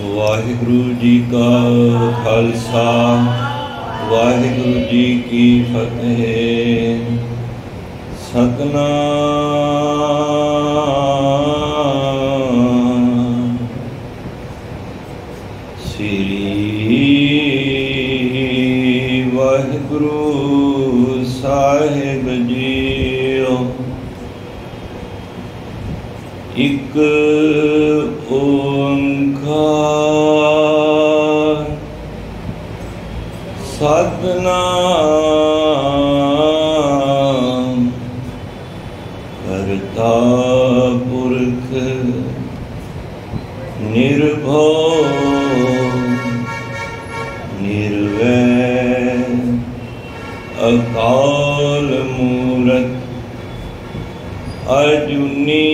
वाहिगुरु जी का खालसा वाहिगुरु जी की फतेह। सतनाम श्री वाहिगुरु साहिब जीओ। एक ओंकार सतनाम करता पुरख निर्भय निर्वैर अकाल मूरत अर्जुनी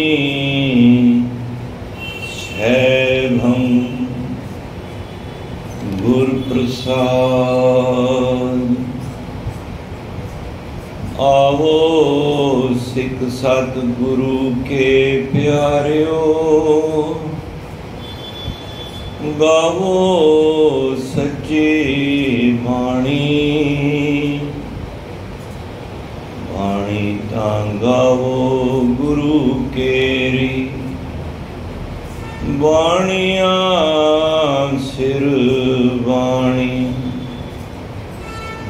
सैभं गुर प्रसाद। आवो सिख सतगुरु के प्यारियो, गावो सच्ची बाणी। बाणी तां गावो गुरु केरी, बाणिया सिर बाणी।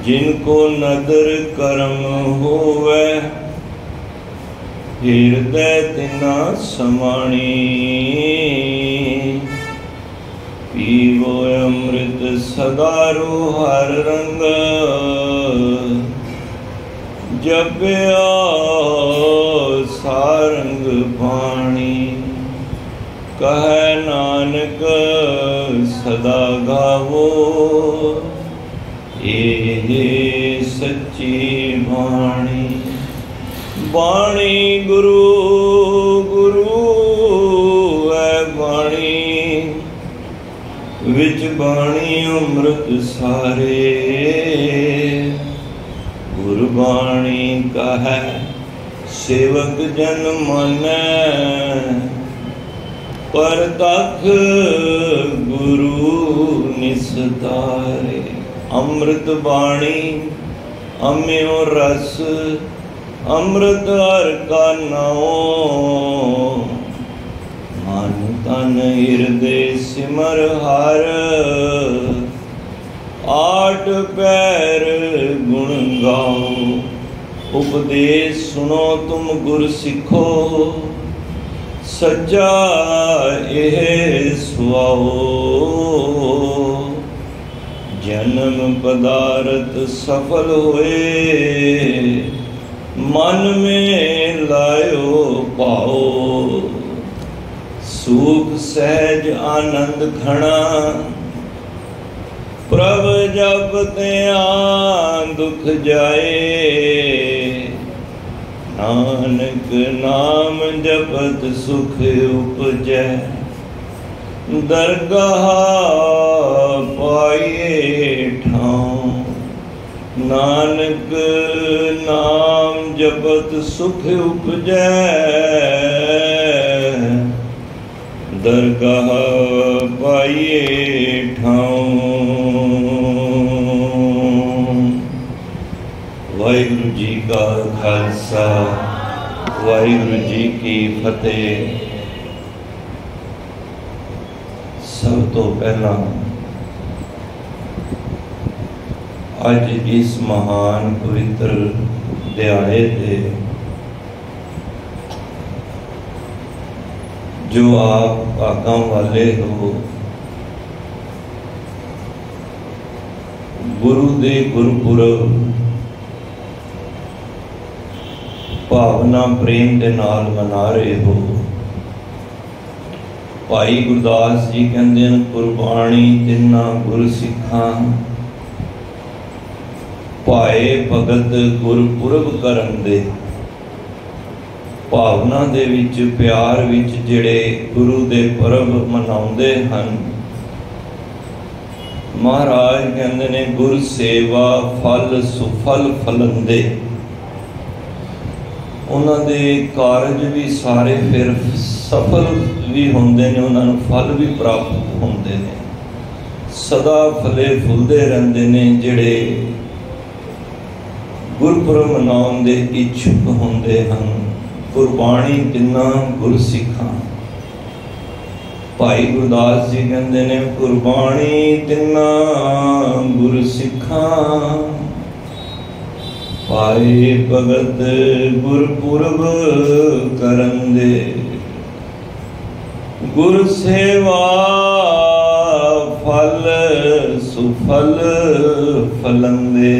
जिनको नदर करम होवे, हृदय तिना समाणी। पीवो अमृत सदारो हर रंग, जपया सारंग पाणी। कहे नानक सदा गावो, ये सच्ची बाणी। बाणी गुरु गुरु है बाणी, विच बाणी अमृत सारे। गुरबाणी कहे सेवक जन मानै, परतख गुरु निस्तारे। अमृत बाणी अम्यो रस, अमृत हर का नाओ। मन तन हृदय सिमर हर, आठ पैर गुण गाओ। उपदेश सुनो तुम गुर सिखो, सच्चा एह सुआओ। जन्म पदारथ सफल होए, मन में लायो पाओ। सुख सहज आनंद घना, प्रभ जपते दुख जाए। नानक नाम जपत सुख उपजै, दरगाह पाइए ठाऊं। नानक नाम जपत सुख उपजै, दरगाह पाइए ठाऊं। वाहिगुरु जी का खालसा वाहिगुरु जी की फतेह। सब तो पहला अज इस महान पवित्र दिहाड़े ते जो आप भागां वाले हो, गुरु दे गुरपुरब भावना प्रेम दे नाल मना रहे हो। भाई गुरदास जी कहते हैं, कुर्बानी तिन्ना गुर सिखां, पाए भगत गुरपुरब करन दे। भावना दे विच प्यार विच जिहड़े गुरु दे पुरब मनाउंदे हन, महाराज कहते ने गुर सेवा फल सुफल फलंदे। उन्हां दे कारज भी सारे फिर सफल भी होंदे ने, उन्होंने फल भी प्राप्त होंदे ने, सदा फले फुलते रहंदे ने जिहड़े गुरपुरब मनाउण दे इच्छुक होंदे हन। गुरबाणी तिन्ना गुरसिखां, भाई गुरदास जी कहते ने गुरबाणी तिन्ना गुरसिखां, पाए भगत गुरपुरब करन दे, गुर सेवा फल सुफल फलंदे।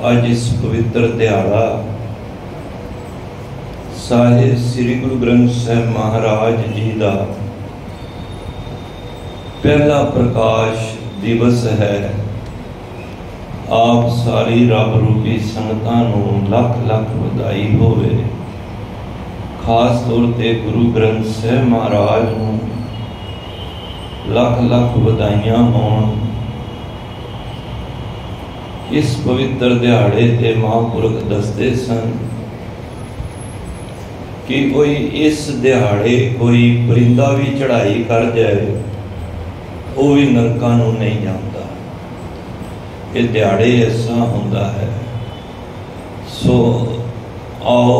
अज इस पवित्र दिहाड़ा साहिब श्री गुरु ग्रंथ साहिब महाराज जी का पहला प्रकाश दिवस है। आप सारी रब रूपी संगतां नूं लख लख वधाई होवे। खास तौर पर गुरु ग्रंथ साहिब महाराज नूं लख लख वधाइयां होण। इस पवित्र दिहाड़े ते महापुरख दसदे सन कि कोई इस दिहाड़े कोई परिंदा भी चढ़ाई कर जाए वो भी नरकां नूं नहीं जाता। ये दिहाड़े ऐसा होंदा है। सो आओ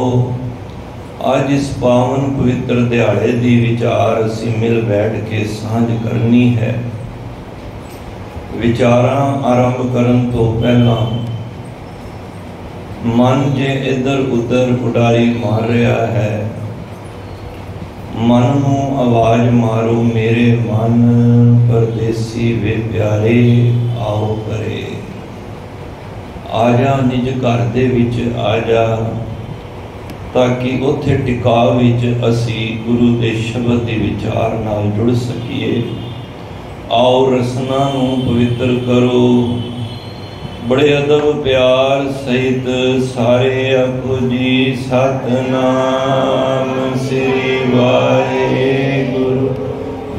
आज इस पावन पवित्र दिहाड़े दी विचार असीं मिल बैठ के सांझ करनी है। विचारां आरंभ करन तो पहला मन जे इधर उधर उडारी मार रहा है, मन नूं आवाज मारो मेरे मन परदेसी वे प्यारे आओ करे। आजा निज घर दे विच आजा, ताकि उत्थे टिकाव विच असी गुरु के शब्द के विचार नाल जुड़ सकीए। आओ रसना नूं पवित्र करो। बड़े अदब प्यार सहित सारे आखो जी सतनाम श्री वाहेगुरु।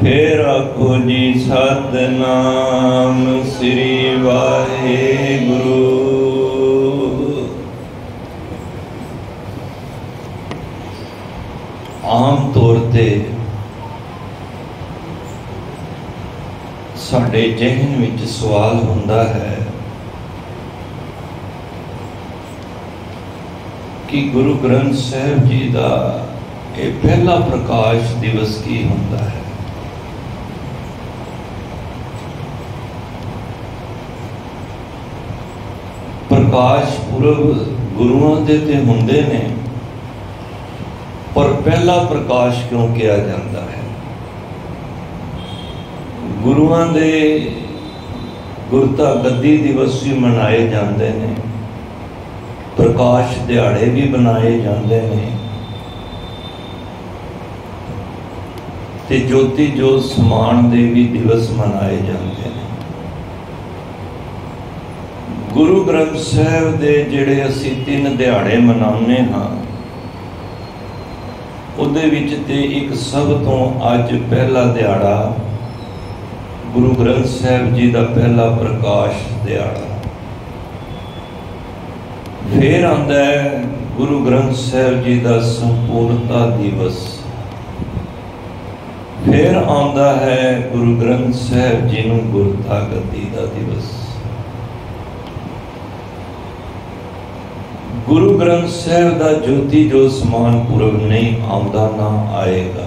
फिर आखो जी सतनाम श्री वाहेगुरु। आम तौर ते साडे जहन विच सवाल हुंदा है कि गुरु ग्रंथ साहिब जी का ये पहला प्रकाश दिवस की हुंदा है। प्रकाश पुरब गुरुआं दे ते हुंदे ने, पर पहला प्रकाश क्यों किया जाता है? गुरुआं दे गुरता गद्दी दिवस भी मनाए जाते हैं, प्रकाश दिहाड़े भी बनाए जाते हैं, ते ज्योति जोत समान दे भी दिवस मनाए जाते हैं। गुरु ग्रंथ साहिब दे जिहड़े असीं 3 दिहाड़े मनाउने हां, उहदे विच ते एक सब तो अज पहला दिहाड़ा गुरु ग्रंथ साहिब जी का पहला प्रकाश दिहाड़ा। फिर आंदा है गुरु ग्रंथ साहिब जी का संपूर्णता दिवस। फिर आंदा है गुरु ग्रंथ साहिब जी नूं गुरता गद्दी का दिवस। गुरु ग्रंथ साहिब का ज्योति जो समान पुरब नहीं आंदा ना आएगा।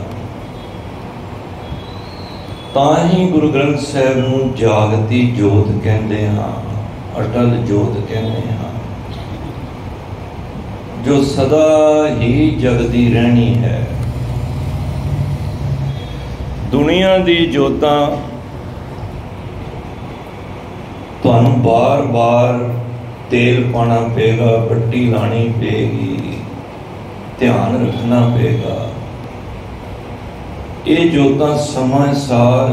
ताही गुरु ग्रंथ साहिब नूं जागती जोत कहते हैं, अटल जोत कहते हैं, जो सदा ही जगदी रहनी है। दुनिया दी जोतां तुहानूं बार बार तेल पाना पेगा, पट्टी लानी पेगी, ध्यान रखना पेगा। ये जोतां समय सार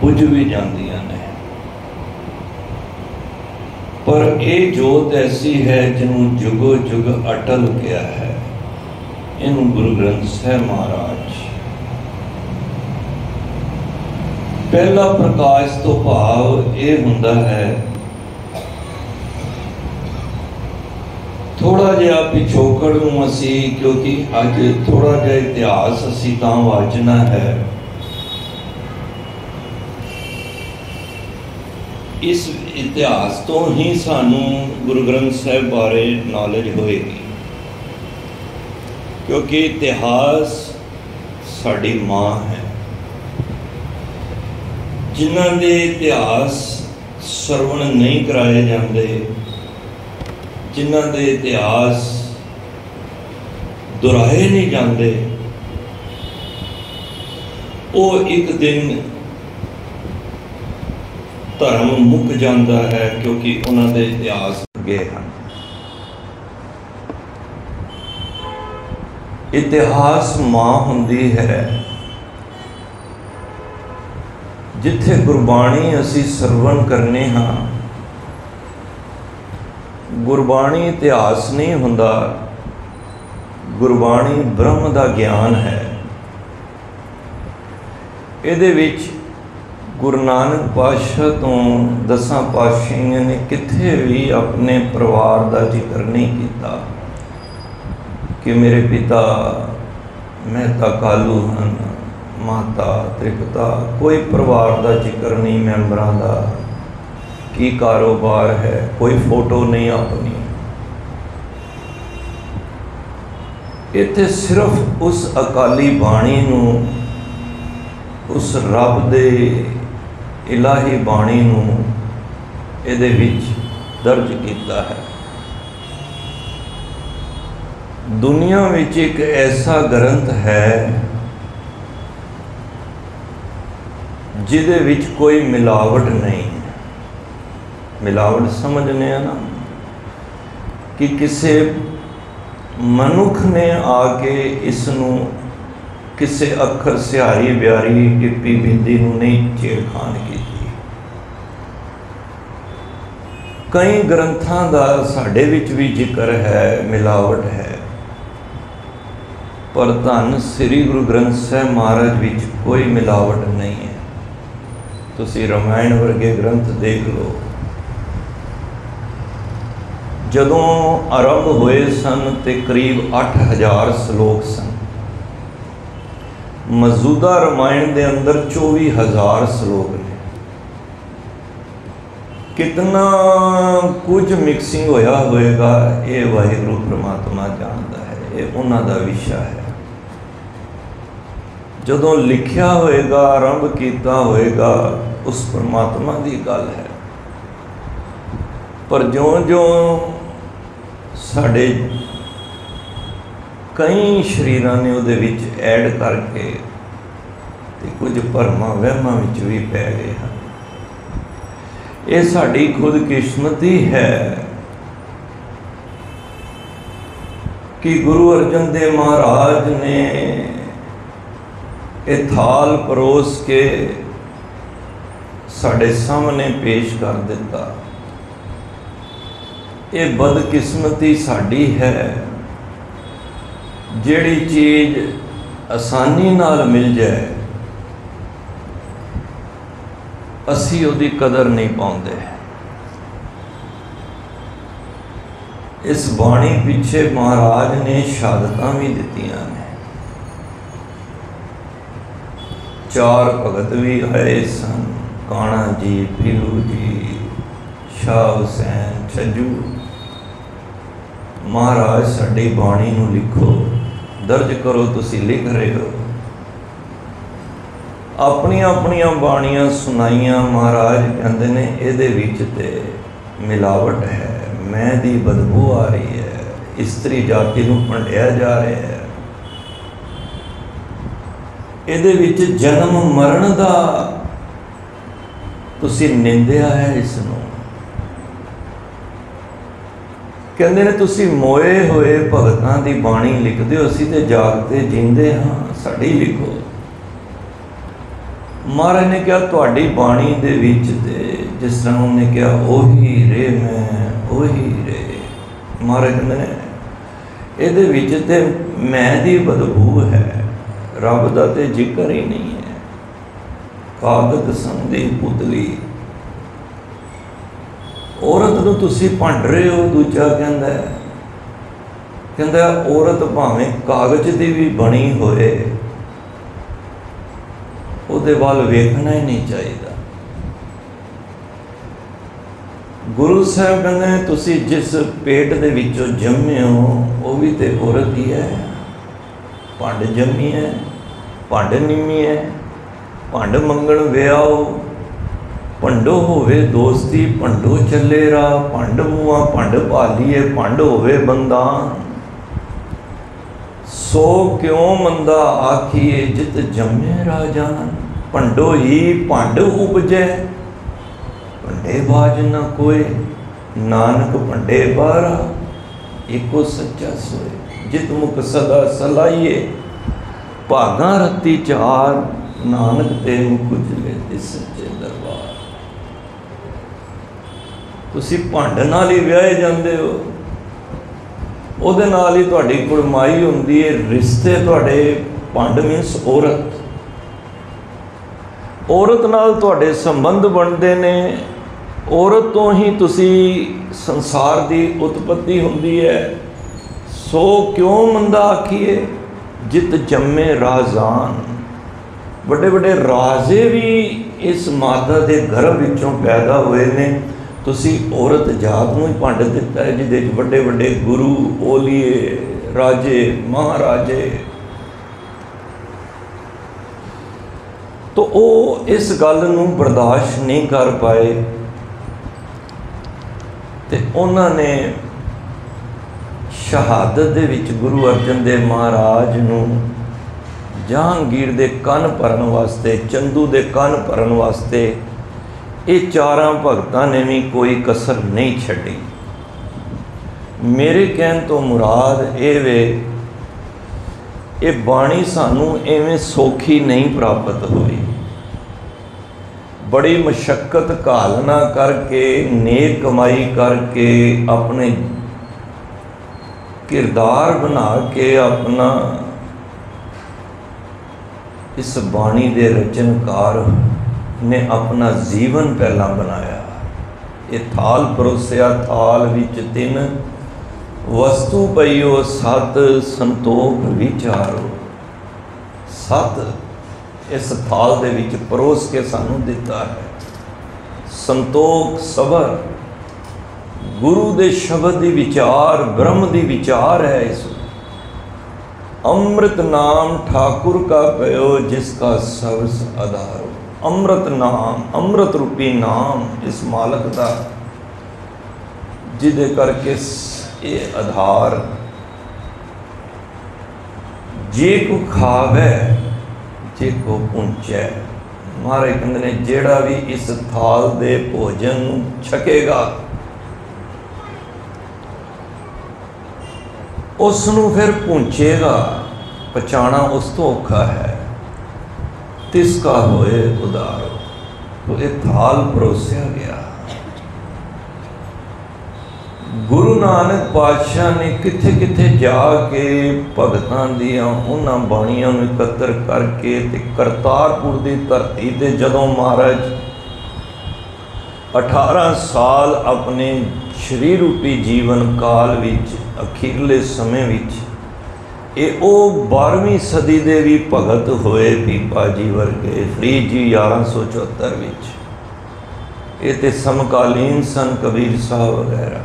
बुझ भी जांदियां ने, पर यह जोत ऐसी है जिन्हों जुगो जुग अटल किया है। इन्हों गुरु ग्रंथ साहिब महाराज पहला प्रकाश तो भाव ये हुंदा है थोड़ा जिहा पिछोकड़ नूं असी, क्योंकि अज थोड़ा जिहा इतिहास असी तां वाचना है। इस इतिहास तो ही सानू गुरु ग्रंथ साहिब बारे नॉलेज होएगी, क्योंकि इतिहास साडी माँ है। जिन्हां दे इतिहास सरवण नहीं कराए जाते, जिन्हां दे इतिहास दोहराए नहीं जाते, वो एक दिन धर्म मुक जाता है, क्योंकि उन्हां दे इतिहास गए हैं। इतिहास मां हुंदी है, जिथे गुरबाणी असी सरवण करने हाँ। गुरबाणी इतिहास नहीं हुंदा, गुरबाणी ब्रह्म दा ज्ञान है। इहदे विच गुरु नानक पातशाह तो 10 पातशाहियां ने किथे भी अपने परिवार का जिक्र नहीं किया कि मेरे पिता मेहता कालू हैं, माता त्रिपता, कोई परिवार का जिक्र नहीं, मैंबरां का की कारोबार है, कोई फोटो नहीं अपनी। इत्थे सिर्फ उस अकाली बाणी नूं, उस रब दे इलाही बाणी नूं इहदे विच दर्ज किया है। दुनिया विच एक ऐसा ग्रंथ है जिहदे विच कोई मिलावट नहीं है। मिलावट समझने ना कि किसी मनुख ने आके इसनूं किसी अखर सिहारी ब्यारी टिप्पी बिंदी नूं नहीं छेड़खान की। कई ग्रंथां दा साडे विच भी जिक्र है, मिलावट है, पर धन श्री गुरु ग्रंथ साहिब महाराज विच कोई मिलावट नहीं है। तुसी रामायण वर्गे ग्रंथ देख लो, जदों आरंभ होए सन ते करीब 8000 श्लोक सन। मौजूदा रामायण के अंदर 24,000 श्लोक ने। कितना कुछ मिक्सिंग होया होएगा, ये वाहिगुरू परमात्मा जानता है, ये उन्हां दा विषय है। जदों लिखिया होएगा, आरंभ किया होएगा, उस परमात्मा की गल है। पर ज्यों ज्यों साडे कई शरीरां ने उहदे विच ऐड करके ते कुछ भरमां वहमां विच भी पै गए हैं। ये साडी खुदकिस्मती है कि गुरु अर्जन देव महाराज ने ये थाल परोस के साडे सामने पेश कर दिता। ये बदकिस्मती साडी है, जिहड़ी चीज़ आसानी नाल मिल जाए असी उहदी कदर नहीं पाउंदे। इस बाणी पिछे महाराज ने शहादतां भी दित्तियां ने। 4 भगत भी आए सन, काना जी, पीलू जी, शाह हुसैन, छज्जू। महाराज साडी बाणी नूं लिखो, दर्ज करो, तुसी लिख रहे हो। अपनियां अपनियां बाणियां सुनाइयां। महाराज कहते ने इहदे विच ते मिलावट है, मैं दी बदबू आ रही है, इस्त्री जाति नूं भंडिया जा रहा है। इहदे विच जन्म मरण दा तुसी निंदिया है। इसनूं कहते ने तुसी मोए होए भगतां दी बाणी लिखदे हो, असीं ते जागते जींदे हाँ, साडी लिखो। महाराज ने कहा तुहाडी बाणी दे विच ते जिस तरह उन्होंने कहा ओही रे मैं, ओही रे। महाराज कहते ने इहदे विच ते मैं दी बदबू है, रब दा ते जिक्र ही नहीं है। कागद संधी पुतली, औरत नूं तुसी भंड रहे हो। दूजा कहंदा है कहता औरत भावें कागज की भी बनी होए ਉਹਦੇ ਵੱਲ ਵੇਖਣਾ ही नहीं चाहिए। गुरु साहब कहते तुसी जिस पेट दे विचों जम्मे हो वो भी तो औरत ही है। भंड जम्मी है, भंड निमी है, भंड मंगण विआओ, भंडो होवे दोस्ती, भंडो चले राह, भंड मुआ भंड भालीए, भंड होवे बंदान। सो क्यों मंदा आखिए जित जम्मे राजान। भंडो ही भंड उपजे, भंडे बाज न कोय, नानक भंडे बारा, एको सच्चा सोए। जित मुख सदा सलाइए, भागा रत्ती चार, नानक ते मुख उजले तिस सच्चे दरबार। तुसी भंड नाल ही विआहे जांदे हो, ਉਹਦੇ ਨਾਲ ही ਤੁਹਾਡੀ ਕੁੜਮਾਈ ਹੁੰਦੀ है। रिश्ते ਤੁਹਾਡੇ ਭੰਡ मीनस औरत, औरत ਨਾਲ ਤੁਹਾਡੇ ਸੰਬੰਧ ਬਣਦੇ ਨੇ। औरत ਤੋਂ ही ਤੁਸੀਂ ਸੰਸਾਰ ਦੀ ਉਤਪत्ति ਹੁੰਦੀ है। सो क्यों मंदा आखिए जित जम्मे राजान। बड़े बड़े राजे भी इस माता के गर्भ विचों पैदा हुए ने। तुसी औरत जात नूं ही भंड दिता है जिहदे च वड्डे वड्डे गुरु ओलिए राजे महाराजे। तो वो इस गल नूं बर्दाश्त नहीं कर पाए ते उन्हां ने शहादत दे विच गुरु अर्जन देव महाराज नूं जहांगीर दे कन भरन वास्ते, चंदू दे कन भरन वास्ते ये चारां भगतां ने भी कोई कसर नहीं छड्डी। मेरे कहन तो मुराद ये वे, ये बाणी सानू एवें सौखी नहीं प्राप्त हुई। बड़ी मशक्कत घालना करके, नेक कमाई करके, अपने किरदार बना के अपना इस बाणी दे रचनकार ने अपना जीवन पहला बनाया। ये थाल परोसिया, थाल विच तिन वस्तु पईओ, सत संतोख विचारो। सत इस थाल दे विच परोस के सानू दिता है। संतोख सबर, गुरु दे शब्द दी विचार, ब्रह्म दी विचार है। इस अमृत नाम ठाकुर का पयो जिसका सर्वस आधार। अमृत नाम, अमृत रूपी नाम इस मालक का जिदे करके ये आधार। जे को खावे जे को पुंचे। महाराज कहते ने जेड़ा भी इस थाल दे भोजन छकेगा उसनू फिर पुंचेगा। पचाना उस तो औखा है। तिसका होए उदारो। तो ये थाल परोसिया गया। गुरु नानक पातशाह ने किथे किथे जाके भगतां दियां उन्हां बाणियां नूं एकत्र करके ते करतारपुर दी धरती ते जदों महाराज 18 साल अपने शरीर रूपी जीवन काल विच अखीरले समय विच ये 12वीं सदी दे भी भगत होए पीपा जी वर्गे, फरीद जी 1174 विच। ये ते समकालीन सन कबीर साहब वगैरह।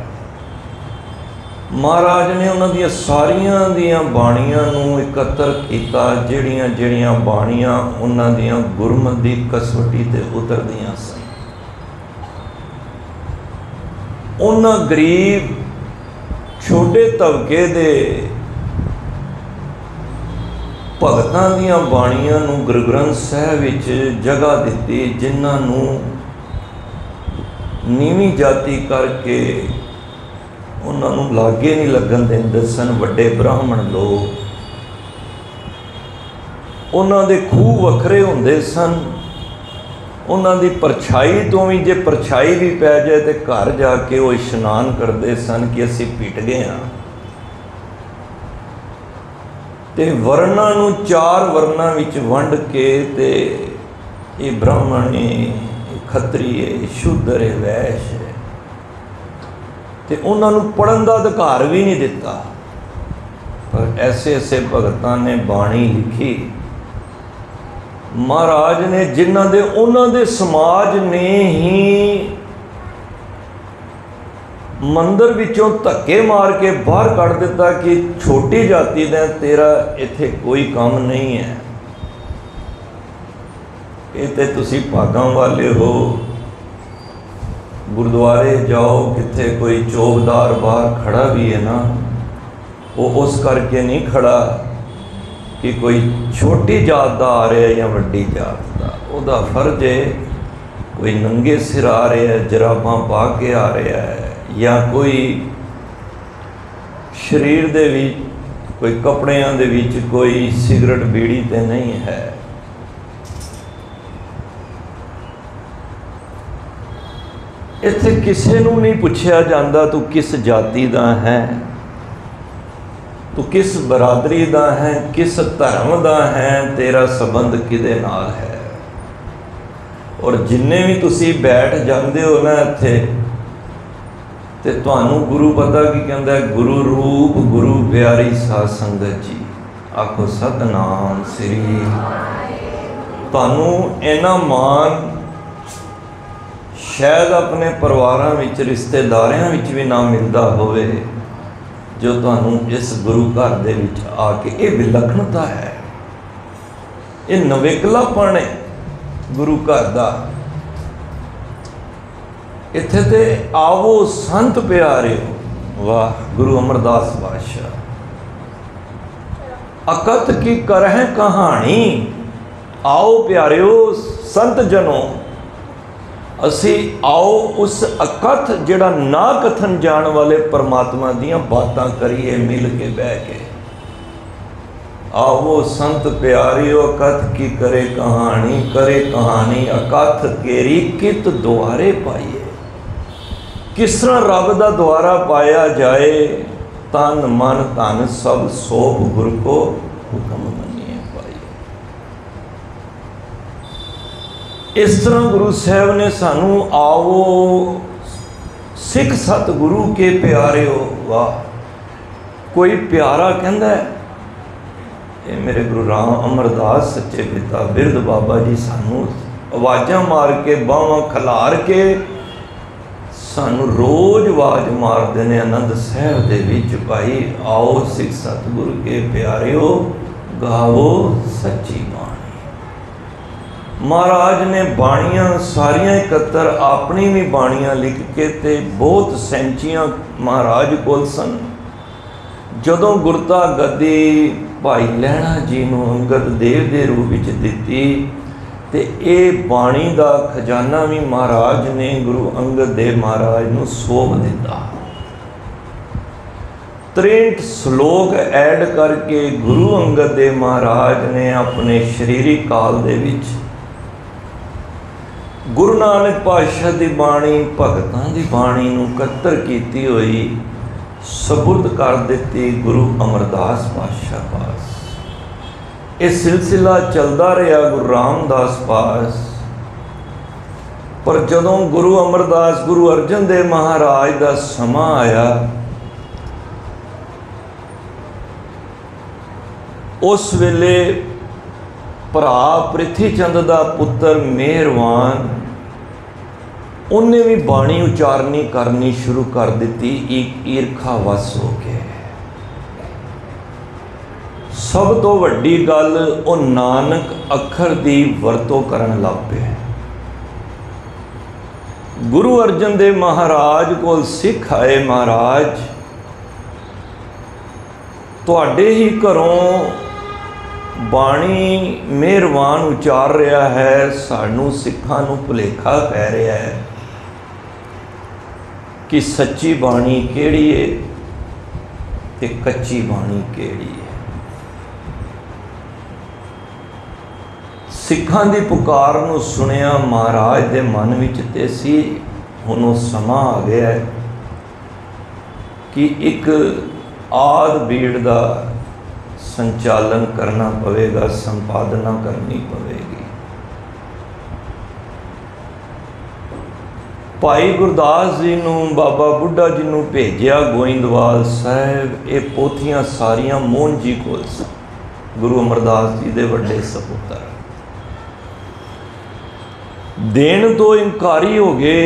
महाराज ने उन्होंने सारिया दियां बाणियां नूं एकत्र किया जिहड़ियां जिहड़ियां बाणियां उन्हां दियां गुरमत दी कसवटी ते उतरदियां सन। उन्हां गरीब छोटे तबके दे भगतां दियां बाणियां नूं गुरु ग्रंथ साहिब विच जगह दिती, जिन्हां नूं नीवीं जाति करके उन्हां नूं लागे नहीं लगन दिंदे सन वड्डे ब्राह्मण लोग। उन्हां दे खूह वखरे हुंदे सन। उन्हां दी परछाई तो भी जे परछाई भी पै जाए तो घर जाके वो इशनान करते सन कि असीं पिट गए हाँ। ते वर्णा नूं 4 वर्णा विच वंड के ते ये ब्राह्मण है, खत्री है, शूद्र है, वैश्य है, ते उन्हां नूं पढ़न दा अधिकार भी नहीं दिता। पर ऐसे ऐसे भगतां ने बाणी लिखी, महाराज ने जिन्हां दे उन्हां दे समाज ने ही मंदिर विचों धक्के मार के बाहर कढ़ दिता कि छोटी जाति दा तेरा इत्थे कोई काम नहीं है, ये ते तुसी भागां वाले हो। गुरुद्वारे जाओ, किथे कोई चौबदार बाहर खड़ा भी है ना, वो उस करके नहीं खड़ा कि कोई छोटी जात का आ रहा है या वड्डी जात का, उहदा फर्ज है। कोई नंगे सिर आ रहा है, जराबां पा के आ रहा है, या कोई शरीर दे विच कोई कपड़ियां दे विच कोई सिगरट बीड़ी ते नहीं है। इत्थे किसे नूं नहीं पुछया जांदा तू किस जाति दा है, तू किस बरादरी दा है, किस धर्म दा है, तेरा संबंध किदे नाल है। और जिन्ने भी तुसी बैठ जांदे हो ना इत्थे, ते तुहानू गुरु पता की कहंदा है, गुरु रूप गुरु प्यारी साध संगत जी। आखो सतनाम श्री। तुहानू इन्ना मान शायद अपने परिवारां विच रिश्तेदारां विच भी ना मिलता होवे जो तुहानू इस गुरु घर दे विच आके। ये विलक्षणता है, ये नवेकलापन है गुरु घर दा। इत्थे ते आवो संत प्यारे, वाह गुरु अमरदास बादशाह। अकथ की करह कहानी, आओ प्यारिओ संत जनों, असी आओ उस अकथ जिहड़ा ना कथन जान वाले परमात्मा दियां बातां करिए मिल के बह के। आओ संत प्यारिओ अकथ की करे कहानी, अकथ केरी कित द्वारे पाइए। किस तरह रब का द्वारा पाया जाए, तन मन धन सब सौंप गुरु को हुक्म मनिए पाइए। इस तरह गुरु साहब ने सानू आओ सिख सतगुरु के प्यारे हो। वाह, कोई प्यारा कहंदा है, ये मेरे गुरु राम अमरदास सच्चे पिता बिरद बाबा जी सानू आवाज़ां मार के बाहां खलार के सानू रोज़ आवाज़ मारते हैं आनंद साहब दे विच, भाई आओ सिख सतगुरु के प्यारिओ गावो सच्ची बाणी। महाराज ने बाणियां सारियां इकत्तर अपनी भी बाणियां लिख के ते बहुत सैंचियां महाराज कोल सन। जदों गुरता गद्दी भाई लहणा जी नूं अंगद देव के रूप विच दित्ती, ते ये बाणी का खजाना भी महाराज ने गुरु अंगद देव महाराज नूं सौंप दिता। 63 श्लोक ऐड करके गुरु अंगद देव महाराज ने अपने शरीरी काल दे विच गुरु नानक पातशाह की बाणी, भगतां की बाणी नूं इकत्तर कीती हुई सपुर्द कर दिती गुरु अमरदास पातशाह पास। ये सिलसिला चलता रहा गुरु रामदास पास। पर जदों गुरु अमरदास गुरु अर्जन देव महाराज का समा आया, उस वेले भरा पृथ्वी चंद का पुत्र मेहरवान, उन्हें भी बाणी उचारनी करनी शुरू कर दी। एक ईरखा वस हो के सब तो वड्डी गल वो नानक अखर की वरतों करन लग पे। गुरु अर्जन देव महाराज को सिख आए, महाराज तुहाडे ही घरों बाणी मेहरबान उचार रहा है, सानू सिखां नूं भुलेखा पै रहा है कि सच्ची बाणी केड़ी है ते कच्ची बाणी केड़ी है। सिखां दी पुकार नूं सुनिया महाराज दे मन विच ते सी हुण वो समा आ गया है कि एक आद बीड़ का संचालन करना पवेगा, संपादना करनी पवेगी। भाई गुरदास जी नूं बाबा बुढ़ा जी नूं भेजिया गोइंदवाल साहब। ये पोथियां सारियां मोहन जी कोल सन, गुरु अमरदास जी दे वड्डे सपुत्र। देण तो इनकारी हो गए।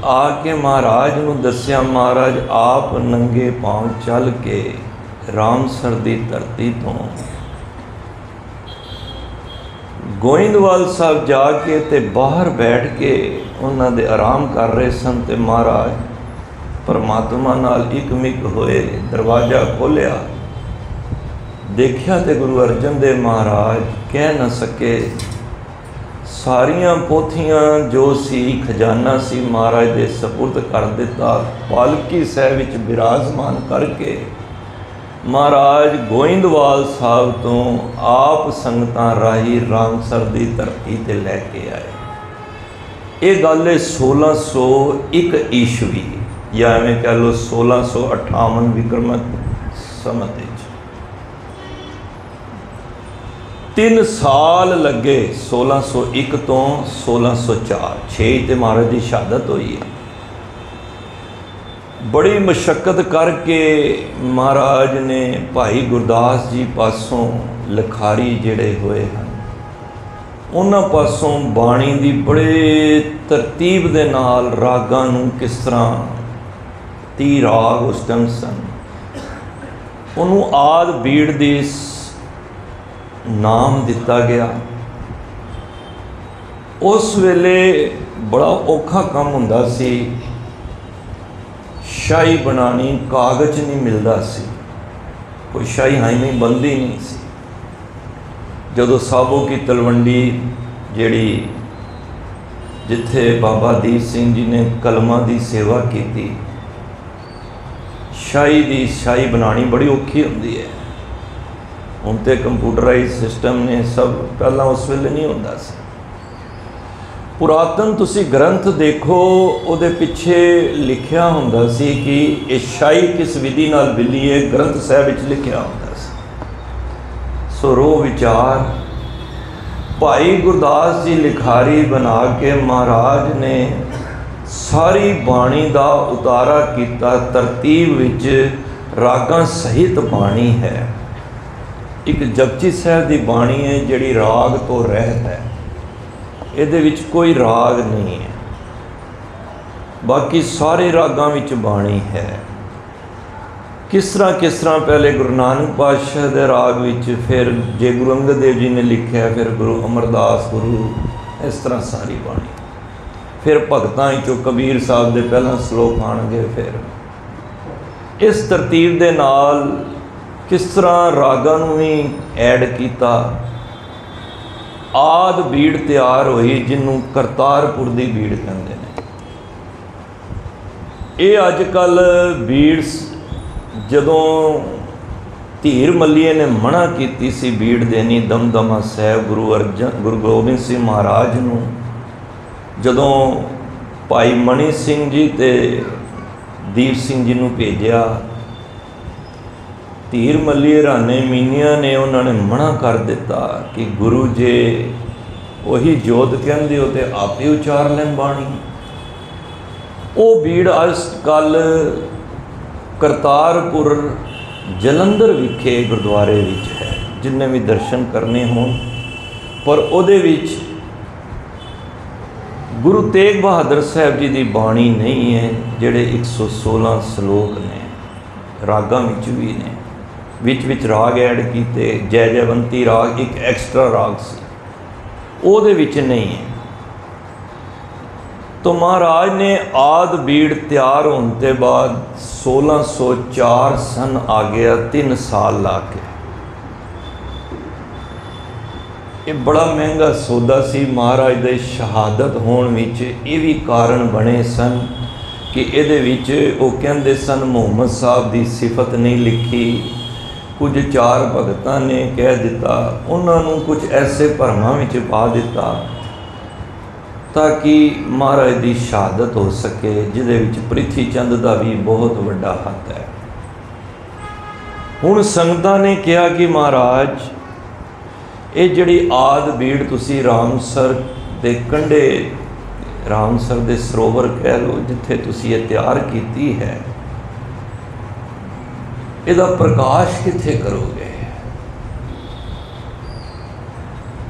आके महाराज नूं दस्या, महाराज आप नंगे पांव चल के रामसर दी धरती तो गोइंदवाल साहब जाके ते बाहर बैठ के उन्हां दे आराम कर रहे सन। ते महाराज परमात्मा नाल इकमिक होए, दरवाजा खोलिया, देखिया ते गुरु अर्जन देव महाराज कह न सके। सारियां पोथियां जो सी खजाना सी महाराज दे सपुर्द कर दिता। पालकी साहब विच विराजमान करके महाराज गोइंदवाल साहब तो आप संगतां राही रामसर दी धरती ते लैके आए। ये गल है 1601 ईस्वी या एवें कह लो 1658 विक्रमत संमत। 3 साल लगे 1601 तो 1604, 6 ते महाराज की शहादत हुई है। बड़ी मशक्कत करके महाराज ने भाई गुरदास जी पासों लिखारी जिहड़े होए हैं, उन्हां पासों बाणी दी बड़े तरतीब दे नाल रागां नूं किस तरह 30 राग उस टाइम सन, उन्होंने आद बीड़ दी नाम दिता गया। उस वेले बड़ा औखा काम हुंदा सी, शाही बनानी कागज नहीं मिलता सी, कोई शाही हाईमी बनती नहीं सी। जदों साबो की तलवंडी जिहड़ी जिथे बाबा दीप सिंह जी ने कलमां दी सेवा की, शाही बनानी बड़ी औखी होंदी है। हुण ते कंप्यूटराइज सिस्टम ने सब, पहला उस वेले नहीं होंदा सी। पुरातन तुसी ग्रंथ देखो, उहदे पिछे लिखिया हुंदा सी कि ये शाही किस विधि नाल बिली है, ग्रंथ साहिब विच लिखिया हुंदा सी। सो रो विचार भाई गुरदास जी लिखारी बना के महाराज ने सारी बाणी दा उतारा किया। तरतीब विच रागां सहित बाणी है। एक जपजी साहब की बाणी है जिहड़ी राग तो रहत है, इहदे विच कोई राग नहीं है, बाकी सारे रागां विच बाणी है। किस तरह पहले गुरु नानक पातशाह दे राग विच, फिर जे गुरु अंगद देव जी ने लिखा, फिर गुरु अमरदास गुरु, इस तरह सारी बाणी। फिर भगतां विचों कबीर साहब दे पहला श्लोक आउणगे। फिर इस तरतीब दे नाल किस तरह रागां नूं भी ऐड किया। आद बीड़ तैयार हुई जिन्हों करतारपुर की बीड़ कहते हैं। ये अजकल बीड़ जदों धीर मल्लीए ने मना की सी बीड़ देनी दमदमा साहब गुरु गोबिंद सिंह महाराज नूं, जदों भाई मनी सिंह जी ते दीप सिंह जी नूं भेजिया, धीर मल्लीए राने मीनिया ने उन्होंने मना कर दिता कि गुरु जे वही जोत कहते हो तो आप ही उचार लैन बाणी। वो भीड़ अज कल करतारपुर जलंधर विखे गुरुद्वारे विच है, जिन्हें भी दर्शन करने हों। पर उहदे विच गुरु तेग बहादुर साहब जी की बाणी नहीं है, जिहड़े 116 श्लोक ने, रागां विच भी ने, विच राग ऐड किए। जय जयवंती राग एक एक्सट्रा राग सी, उहदे विच नहीं है। तो महाराज ने आद बीड़ तैयार होने के बाद 1604 सन आ गया, 3 साल ला के। ये बड़ा महंगा सौदा सी। महाराज दे शहादत होने विच ये भी कारण बने सन कि इहदे विच वो कहंदे सन मुहम्मद साहब की सिफत नहीं लिखी। कुछ 4 भगतां ने कह दिता, उन्होंने कुछ ऐसे भरमां विच पा दिता ताकि महाराज की शहादत हो सके, जिहदे विच प्रिथी चंद का भी बहुत वड्डा हत्थ है। हुण संगतां ने कहा कि महाराज ये जिहड़ी आद बीड़ तुसी रामसर दे कंढे रामसर दे सरोवर कह लो, जिथे तुसी ये तैयार कीती है, इहदा प्रकाश किथे करोगे?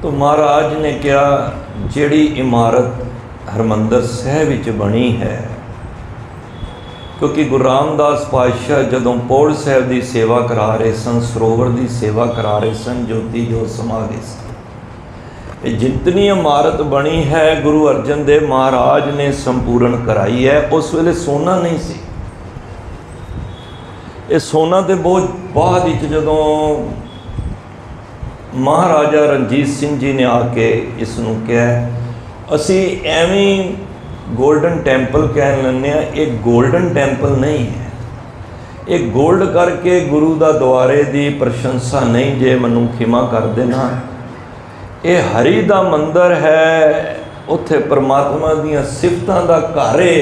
तो महाराज ने कहा, जिहड़ी इमारत हरमंदर साहिब विच बनी है, क्योंकि गुरु रामदास पातशाह जदों पौड़ साहिब की सेवा करा रहे सन, सरोवर की सेवा करा रहे सन, ज्योति जोत समा गए सन। जितनी इमारत बनी है गुरु अर्जन देव महाराज ने संपूर्ण कराई है। उस वेले सोना नहीं सी, ये सोना तो बहुत बाद जदों महाराजा रणजीत सिंह जी ने आके इसनों कहा, असी एवें गोल्डन टैंपल कह लें, एक गोल्डन टैंपल नहीं है, एक गोल्ड करके गुरु दा द्वारे दी प्रशंसा नहीं, जे मनु खिमा कर देना। ये हरि दा मंदिर है, उत्थे परमात्मा दियां सिफतां दा घर है,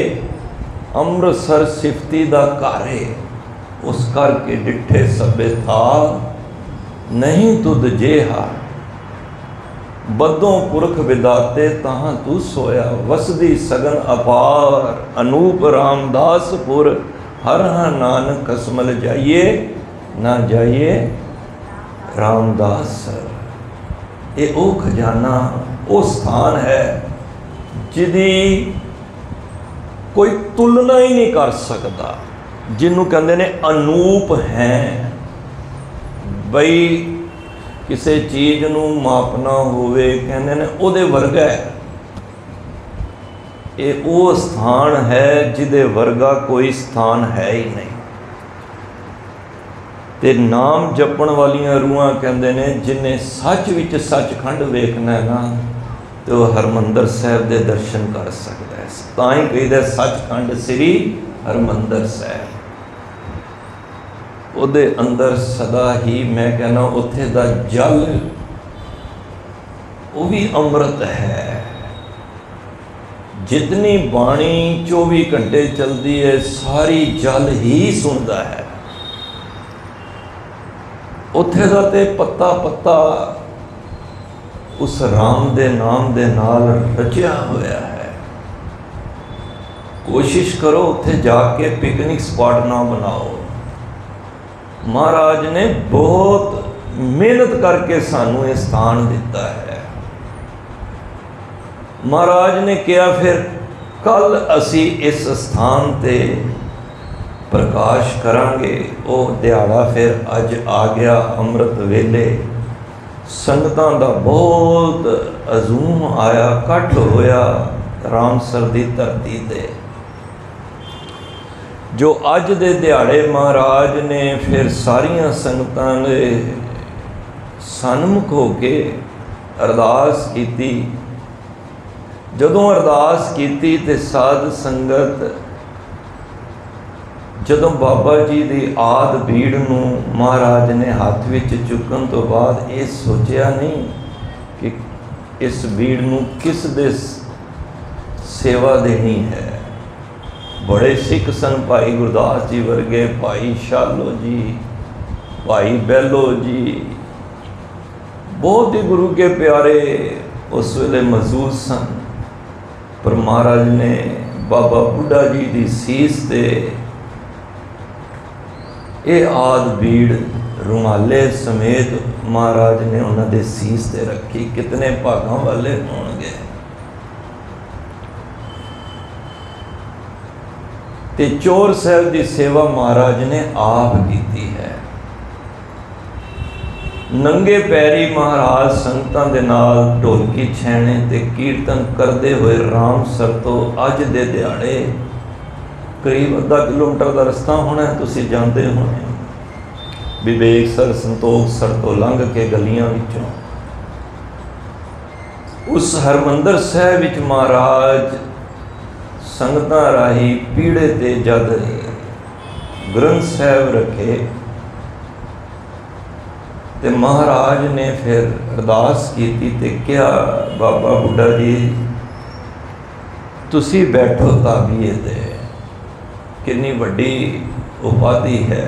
अमृतसर सिफती दा घर है। उस करके डिठे सबे था नहीं तुद जेहा, बदों पुरख विदाते तहां तू सोया, वसदी सगन अपार अनूप रामदासपुर, हर नानक कसमल जाइए ना जाइए रामदास। ये वो खजाना, वो स्थान है जिदी कोई तुलना ही नहीं कर सकता, जिन्हों कहते ने अनूप हैं। बई किसी चीज़ नूं मापना होवे, कहते ने उहदे वर्गा है। ये वो स्थान है जिदे वर्गा कोई स्थान है ही नहीं। ते नाम जपण वालियां रूहां कहते ने, जिन्हें सच विच सचखंड वेखना है ना, तो हरमंदर साहिब दे दर्शन कर सकता है। तां ही कहीदा सचखंड श्री हरमंदर साहिब। उहदे अंदर सदा ही मैं कहना उत्थे दा जल वो भी अमृत है। जितनी बाणी 24 घंटे चलती है, सारी जल ही सुनता है। उत्थे दा ते पत्ता पत्ता उस राम दे नाम दे नाल रचिया होया है। कोशिश करो उत्थे जाके पिकनिक स्पॉट ना बनाओ। महाराज ने बहुत मेहनत करके सानू ये स्थान दिता है। महाराज ने कहा फिर कल असी इस स्थान ते प्रकाश करांगे। वो दिहाड़ा फिर अज आ गया अमृत वेले। संगतां दा बहुत अजूम आया, कट होया रामसर दी धरती ते। जो अज दे दिहाड़े महाराज ने फिर सारियां संगतां ने सन्मुख हो के अरदास की। जदों अरदास की ते साध संगत जदों बाबा जी की आद भीड़ नूं महाराज ने हाथ विच चुकन तो बाद ये सोचा नहीं कि इस भीड़ नूं किस दे सेवा देनी है। बड़े सिख सन, भाई गुरदास जी वर्गे, भाई शालो जी, भाई बैलो जी, बहुत ही गुरु के प्यारे उस वेले मौजूद सन। पर महाराज ने बाबा बुढ़ा जी की सीस ते ये आद भीड़ रुमाले समेत महाराज ने उन्होंने सीस ते रखी। कितने भागों वाले होंगे। ते चौर साहब की सेवा महाराज ने आप की है। नंगे पैरी महाराज संगतां दे नाल ढोलकी छैने ते कीर्तन करते हुए रामसर तो अज दे दिहाड़े करीब अद्धा किलोमीटर का रस्ता होना है, तुसीं जानते होने। विवेक सर, संतोख सर तो लंघ के गलियां विचों उस हरमंदर साहिब विच महाराज संगतां राही पीढ़े ते जद ग्रंथ साहिब रखे ते महाराज ने फिर अरदास की ते क्या बाबा बुढ़ा जी तुसी बैठो ताबीए दे। कितनी वड्डी उपाधि है।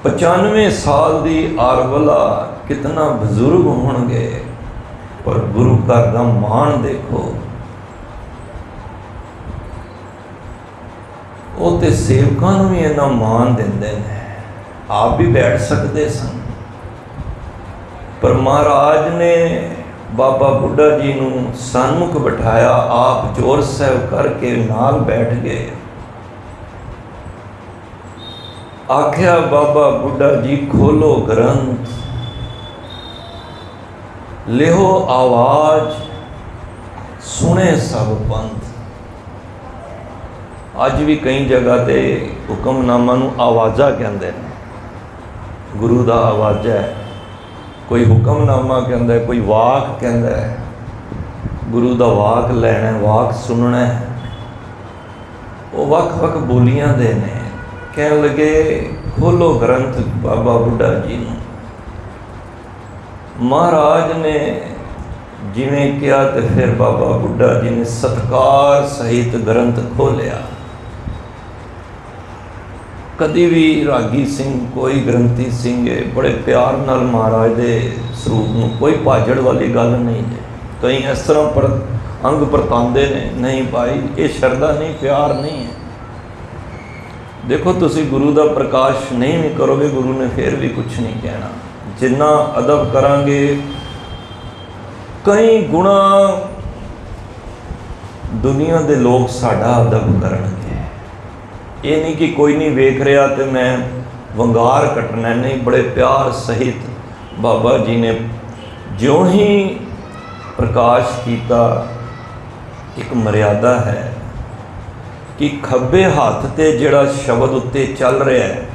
95 साल की आरवला कितना बुजुर्ग होंगे। पर गुरु घर का मान देखो, वो तो सेवकों भी इन्ना मान देंदे ने। आप भी बैठ सकते सन, पर महाराज ने बाबा बुढ़ा जी नूं सन्मुख बिठाया, आप जोर साहब करके नाल बैठ गए। आख्या बाबा बुढ़ा जी खोलो ग्रंथ, लिहो आवाज, सुने सब पंथ। अज भी कई जगह ते हुक्मनामा नूं आवाज़ा कहंदे ने, गुरु दा आवाज़ा है। कोई हुक्मनामा कहंदा है, कोई वाक कहंदा है, गुरु दा वाक लैना, वाक सुनना है। वो वख-वख बोलियां दे ने। कह लगे खोलो ग्रंथ बाबा बुढ़ा जी नूं। महाराज ने जिवें किया तो फिर बाबा बुढ़ा जी ने सत्कार सहित ग्रंथ खोलिया। कदी भी रागी सिंह, कोई ग्रंथी सिंह बड़े प्यार नाल महाराज के स्वरूप में कोई भाजड़ वाली गल नहीं है। कई इस तरह पर अंग परतांदे ने, नहीं भाई ये शरदा नहीं, प्यार नहीं है। देखो तुसी गुरु का प्रकाश नहीं भी करोगे, गुरु ने फिर भी कुछ नहीं कहना। जिन्ना अदब करांगे, कई गुणा दुनिया के लोग साडा अदब करनगे। ये नहीं कि कोई नहीं वेख रहा तो मैं वंगार कटना, नहीं। बड़े प्यार सहित बाबा जी ने ज्यों ही प्रकाश किया। एक मर्यादा है कि खब्बे हाथ ते जिहड़ा शब्द उत्ते चल रहा है,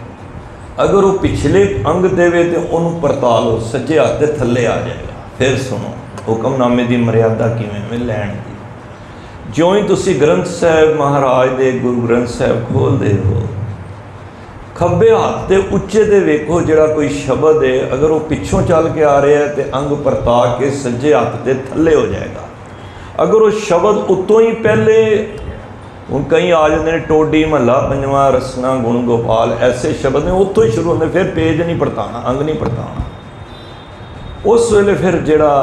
अगर वो पिछले अंग देवे तो उन्होंने परता लो, सज्जे हाथ ते थले आ जाएगा। फिर सुनो हुक्मनामे की मर्यादा किवें लैण दी। ज्यों ही तुसी ग्रंथ साहब महाराज दे गुरु ग्रंथ साहब खोलते हो, खब्बे हाथ के उच्चे ते वेखो जिहड़ा कोई शब्द है, अगर वो पिछों चल के आ रहा है तो अंग परता के सज्जे हाथ के थले हो जाएगा। अगर वो शब्द उतों ही पहले, हुण कई आ जाते हैं टोडी महला पंजवा रसना गुण गोपाल, ऐसे शब्द ने उतों ही शुरू होंगे, फिर पेज नहीं परताना, अंग नहीं परताना। उस वेले फिर जिहड़ा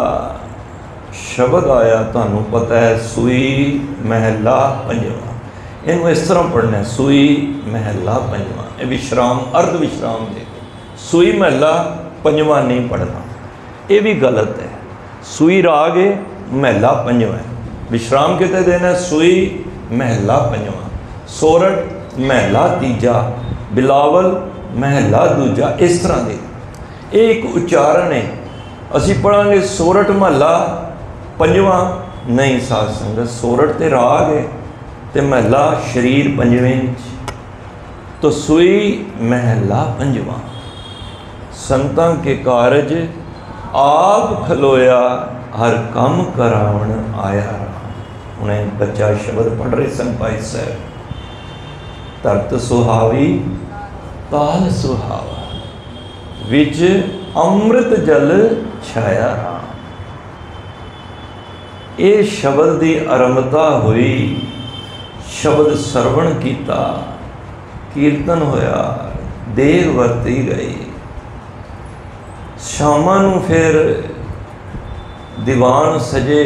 शब्द आया, तुहानू पता है सूई महला पंजवा, इनू इस तरह पढ़ना है, सूई महला पंजवा। ये विश्राम अर्ध विश्राम दे, सूई महला पंजवा नहीं पढ़ना, ये भी गलत है। सूई राग है, महला पंजवा है। विश्राम कितने देना है? सूई महला पंजवा, सोरठ महला तीजा, बिलावल महला दूजा। इस तरह के एक उच्चारण है। असी पढ़ांगे सोरठ महला पंजवा नहीं। साध संगत सोरठ ते राग है तो महला शरीर पंजवें, तो सूई महला पंजवा। संतां के कारज आप खलोया, हर काम करावण आया राम। उन्हें बच्चा शब्द पढ़ रहे सन भाई साहब। तरत सुहावी ताल सुहावा, विच अमृत जल छाया राम। ये शब्द की आरंभता हुई, शब्द सरवण किया, कीर्तन होया, देग वरती गई। शामां नूं फिर दीवान सजे।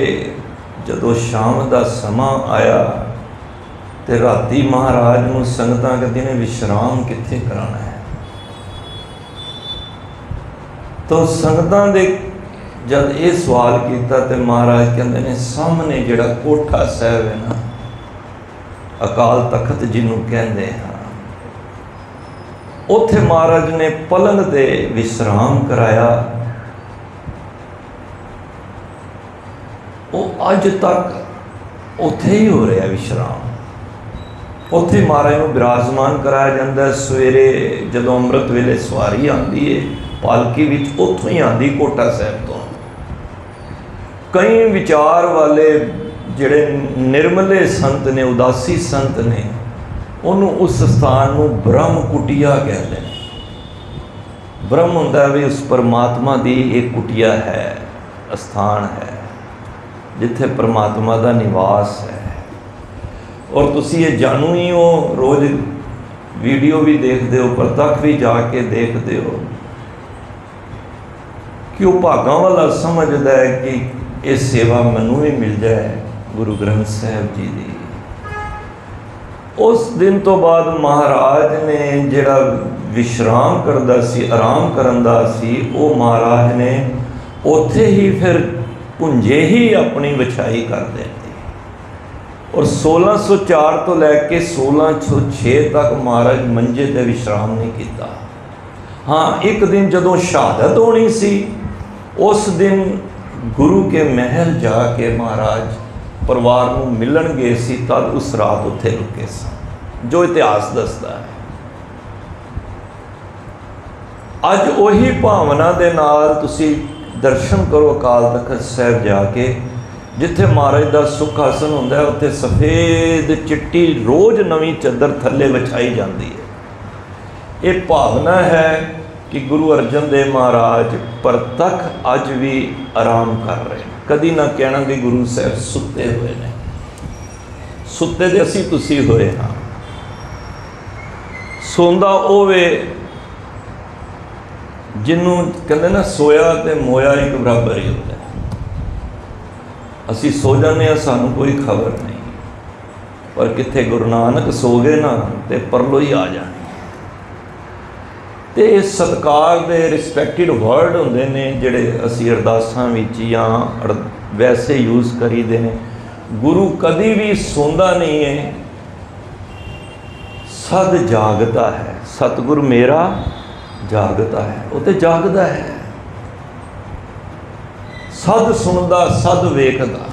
जदों शाम का समा आया तो राती महाराज नूं संगतां कहदी ने विश्राम कित्थे कराना है। तो संगतां दे जब ये सवाल किया तो महाराज कहते हैं सामने जिहड़ा कोठा साहब है ना, अकाल तख्त जिन्हों कहते हैं, उत्थे महाराज ने पलंग ते विश्राम कराया। वो अज तक उत्थे ही हो रहा विश्राम। उत्थे महाराज को विराजमान कराया जाता है। सवेरे जदों अमृत वेले सवारी आती है पालकी विच, उत्थों ही आती कोटा साहब तो। कई विचार वाले जिहड़े निर्मले संत ने, उदासी संत ने, उन्होंने उस स्थान को ब्रह्म कुटिया कहते हैं। ब्रह्म होंदा है भी उस परमात्मा की एक कुटिया है, स्थान है जिथे परमात्मा का निवास है। और तुसी ये जानू ही हो, रोज़ वीडियो भी देखते हो, प्रतख भी जाके देखते हो कि वह भागां वाला समझदा है कि ये सेवा मैनू भी मिल जाए गुरु ग्रंथ साहब जी की। उस दिन तो बाद महाराज ने जिहड़ा विश्राम करदा सी, आराम करन दा सी, वो महाराज ने उत्थे ही फिर भुंजे ही अपनी विछाई कर देती। और 1604 तो लैके 1606 तक महाराज मंजे ते विश्राम नहीं किया। हाँ, एक दिन जदों शहादत होनी सी, उस दिन गुरु के महल जाके महाराज परिवार को मिलन गए सी, तद उस रात उत्थे रुके सन, जो इतिहास दसदा है। अज उही भावना दे नाल तुसी दर्शन करो अकाल तख्त साहब जाके, जिथे महाराज का सुखासन हुंदा है, उत्थे सफ़ेद चिट्टी रोज़ नवी चादर थल्ले विछाई जाती है। ये भावना है कि गुरु अर्जन देव महाराज परतख अज भी आराम कर रहे हैं। कदी ना कहना कि गुरु साहब सुते हुए ने, सुते तो असी तुसी होए हाँ। सोंदा ओवे जिन्हों कहते ना सोया तो मोया एक बराबर ही होता है। असी सो जाने, सानू कोई खबर नहीं, पर कित्थे गुरु नानक सो गए ना तो परलो ही आ जाने। तो ये सत्कार दे रिस्पैक्टिड वर्ड होंदे ने जिहड़े असी अरदासां विच या वैसे यूज़ करीदे ने। गुरु कदी भी सोंदा नहीं है, सद जागता है। सतगुरु मेरा जागता है, वो तो जागदा है। सद सुनदा, सद वेखदा,